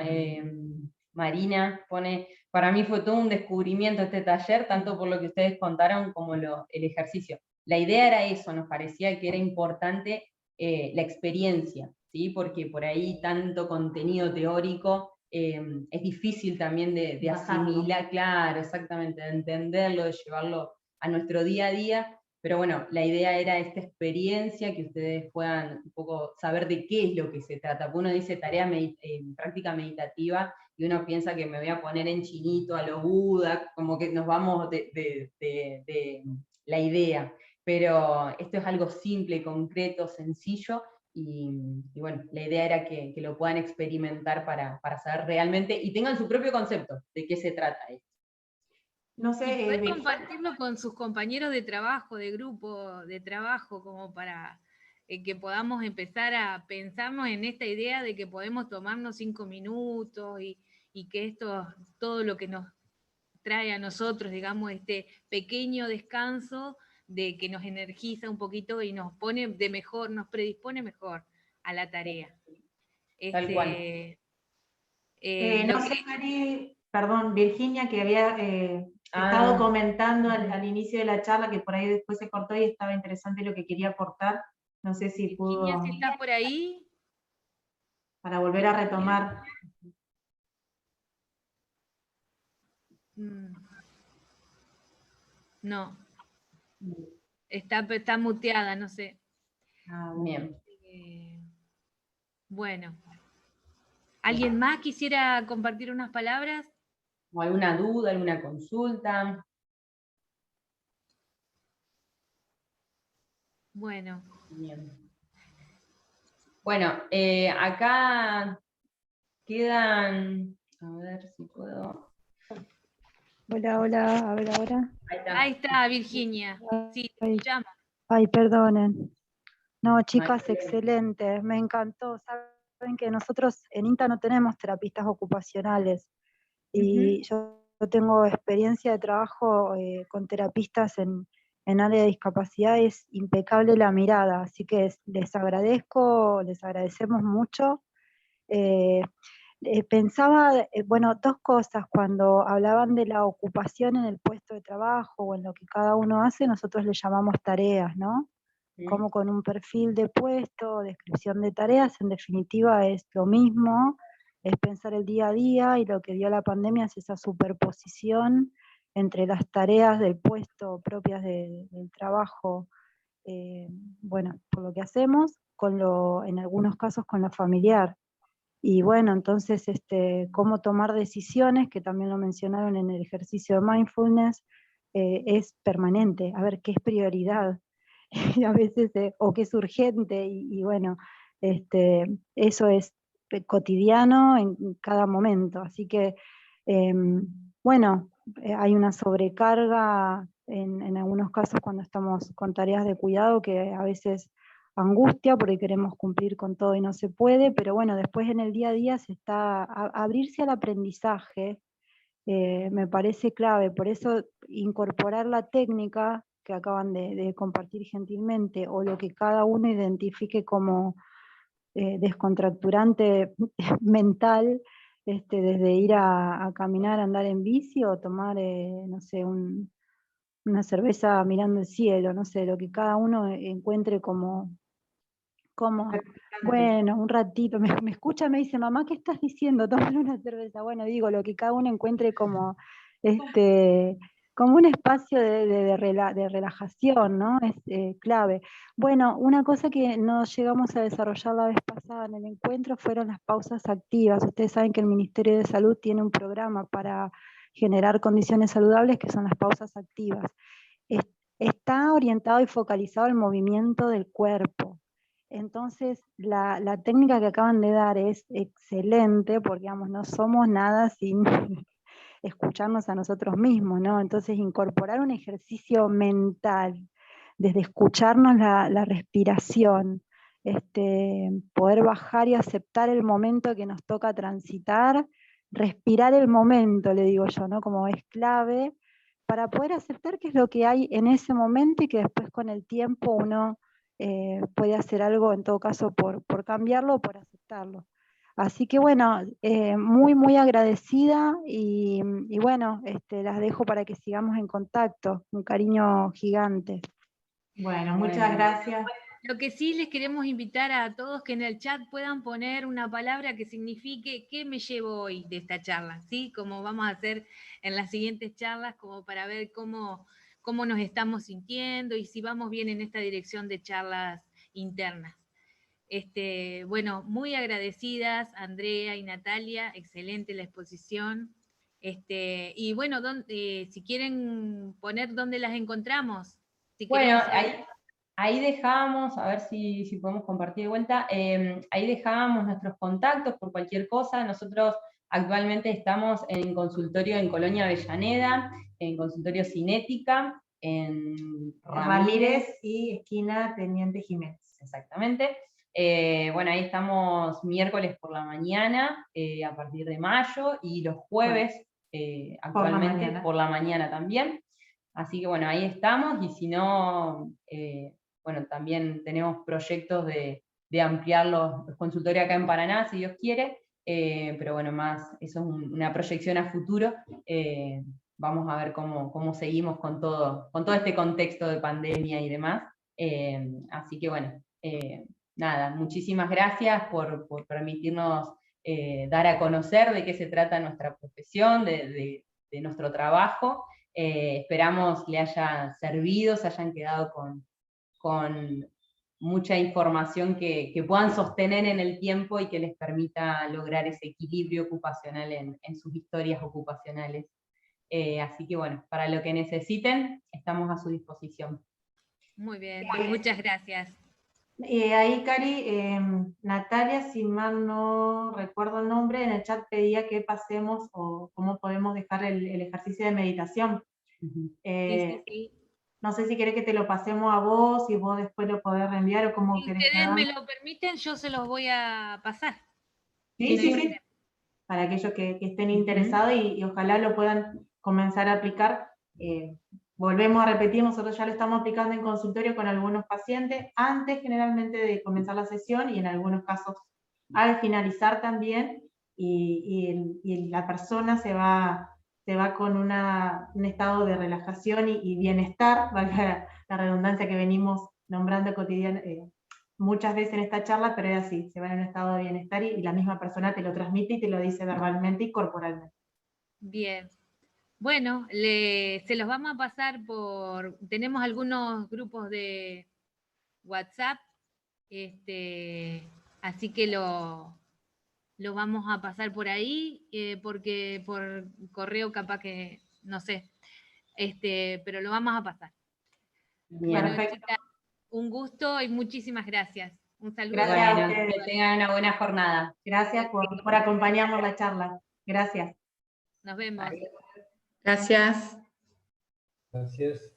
Marina pone, para mí fue todo un descubrimiento este taller, tanto por lo que ustedes contaron como el ejercicio. La idea era eso, nos parecía que era importante la experiencia, ¿sí? Porque por ahí tanto contenido teórico es difícil también de asimilar, claro, exactamente, de entenderlo, de llevarlo a nuestro día a día. Pero bueno, la idea era esta experiencia, que ustedes puedan un poco saber de qué es lo que se trata. Uno dice práctica meditativa, y uno piensa que me voy a poner en chinito a lo Buda, como que nos vamos de la idea. Pero esto es algo simple, concreto, sencillo, y bueno, la idea era que lo puedan experimentar para saber realmente, y tengan su propio concepto de qué se trata esto. No sé, y poder compartirlo con sus compañeros de trabajo, de grupo de trabajo, como para que podamos empezar a pensarnos en esta idea de que podemos tomarnos 5 minutos y que esto, todo lo que nos trae a nosotros, digamos, este pequeño descanso de que nos energiza un poquito y nos pone de mejor, nos predispone mejor a la tarea. Tal cual. No sé, Mari, perdón, Virginia, que había estado comentando al inicio de la charla, que por ahí después se cortó y estaba interesante lo que quería aportar. No sé si Virginia, pudo... si está por ahí. Para volver a retomar. No. Está muteada, no sé. Bien. Bueno. ¿Alguien más quisiera compartir unas palabras? ¿O alguna duda, alguna consulta? Bueno. Bien. Bueno, acá quedan, a ver si puedo. Hola, hola, a ver ahora. Ahí está Virginia. Sí, te escuchamos. Ay, perdonen. No, chicas, excelente, me encantó. Saben que nosotros en INTA no tenemos terapistas ocupacionales, y yo tengo experiencia de trabajo con terapistas en área de discapacidad, es impecable la mirada, así que les agradecemos mucho. Pensaba, bueno, dos cosas, cuando hablaban de la ocupación en el puesto de trabajo o en lo que cada uno hace, nosotros le llamamos tareas, ¿no? Como con un perfil de puesto, descripción de tareas, en definitiva es lo mismo, es pensar el día a día, y lo que dio la pandemia es esa superposición entre las tareas del puesto propias del trabajo, bueno, por lo que hacemos, en algunos casos con lo familiar. Y bueno, entonces, cómo tomar decisiones, que también lo mencionaron en el ejercicio de mindfulness, es permanente, a ver qué es prioridad, y a veces, o qué es urgente, y bueno, eso es cotidiano en cada momento. Así que, bueno, hay una sobrecarga en algunos casos cuando estamos con tareas de cuidado que a veces angustia porque queremos cumplir con todo y no se puede, pero bueno, después en el día a día abrirse al aprendizaje, me parece clave. Por eso incorporar la técnica que acaban de compartir gentilmente, o lo que cada uno identifique como descontracturante mental, desde ir a caminar, andar en bici, o tomar, no sé, una cerveza mirando el cielo, no sé, lo que cada uno encuentre como, bueno, un ratito, me escucha, me dice, mamá, ¿qué estás diciendo? Tómale una cerveza. Bueno, digo, lo que cada uno encuentre como, como un espacio de relajación, ¿no? Es clave. Bueno, una cosa que no llegamos a desarrollar la vez pasada en el encuentro fueron las pausas activas. Ustedes saben que el Ministerio de Salud tiene un programa para generar condiciones saludables, que son las pausas activas. Está orientado y focalizado al movimiento del cuerpo. Entonces, la técnica que acaban de dar es excelente, porque digamos, no somos nada sin escucharnos a nosotros mismos, ¿no? Entonces, incorporar un ejercicio mental, desde escucharnos la respiración, poder bajar y aceptar el momento que nos toca transitar, respirar el momento, le digo yo, ¿no? Como es clave para poder aceptar qué es lo que hay en ese momento, y que después con el tiempo uno puede hacer algo, en todo caso, por cambiarlo o por aceptarlo. Así que bueno, muy, muy agradecida, y bueno, las dejo para que sigamos en contacto. Un cariño gigante. Bueno, muchas gracias. Lo que sí les queremos invitar a todos que en el chat puedan poner una palabra que signifique qué me llevo hoy de esta charla, ¿sí? Como vamos a hacer en las siguientes charlas, como para ver cómo nos estamos sintiendo y si vamos bien en esta dirección de charlas internas. Bueno, muy agradecidas, Andrea y Natalia, excelente la exposición. Y bueno, si quieren poner dónde las encontramos. Si Bueno, queremos... ahí dejábamos, a ver si podemos compartir de vuelta, ahí dejábamos nuestros contactos por cualquier cosa. Nosotros actualmente estamos en consultorio en Colonia Avellaneda, en consultorio Cinética, en Ramírez y esquina Teniente Jiménez. Exactamente. Bueno, ahí estamos miércoles por la mañana, a partir de mayo, y los jueves, actualmente, por la mañana también. Así que bueno, ahí estamos, y si no, bueno, también tenemos proyectos de ampliar los consultorios acá en Paraná, si Dios quiere, pero bueno, más, eso es una proyección a futuro. Vamos a ver cómo seguimos con todo este contexto de pandemia y demás. Así que bueno, nada, muchísimas gracias por permitirnos dar a conocer de qué se trata nuestra profesión, de nuestro trabajo. Esperamos le haya servido, se hayan quedado con mucha información que puedan sostener en el tiempo y que les permita lograr ese equilibrio ocupacional en sus historias ocupacionales. Así que bueno, para lo que necesiten, estamos a su disposición. Muy bien, muchas gracias. Ahí, Cari, Natalia, si mal no recuerdo el nombre, en el chat pedía que pasemos o cómo podemos dejar el ejercicio de meditación. Sí. No sé si querés que te lo pasemos a vos y vos después lo podés reenviar, o cómo Si querés que ustedes hagamos. me lo permiten, yo se los voy a pasar. Sí. Para aquellos que estén interesados y ojalá lo puedan comenzar a aplicar. Volvemos a repetir, nosotros ya lo estamos aplicando en consultorio con algunos pacientes, antes generalmente de comenzar la sesión, y en algunos casos al finalizar también, y la persona se va con un estado de relajación y bienestar, valga la redundancia que venimos nombrando cotidiana, muchas veces en esta charla, pero es así, se va en un estado de bienestar y la misma persona te lo transmite y te lo dice verbalmente y corporalmente. Bien. Bueno, se los vamos a pasar tenemos algunos grupos de WhatsApp, así que lo vamos a pasar por ahí, porque por correo capaz que, no sé, pero lo vamos a pasar. Bien, Bueno, perfecto. chicas, un gusto y muchísimas gracias. Un saludo. Gracias a Bueno, ustedes. que tengan una buena jornada. Gracias por acompañarnos la charla. Gracias. Nos vemos. Gracias. Gracias.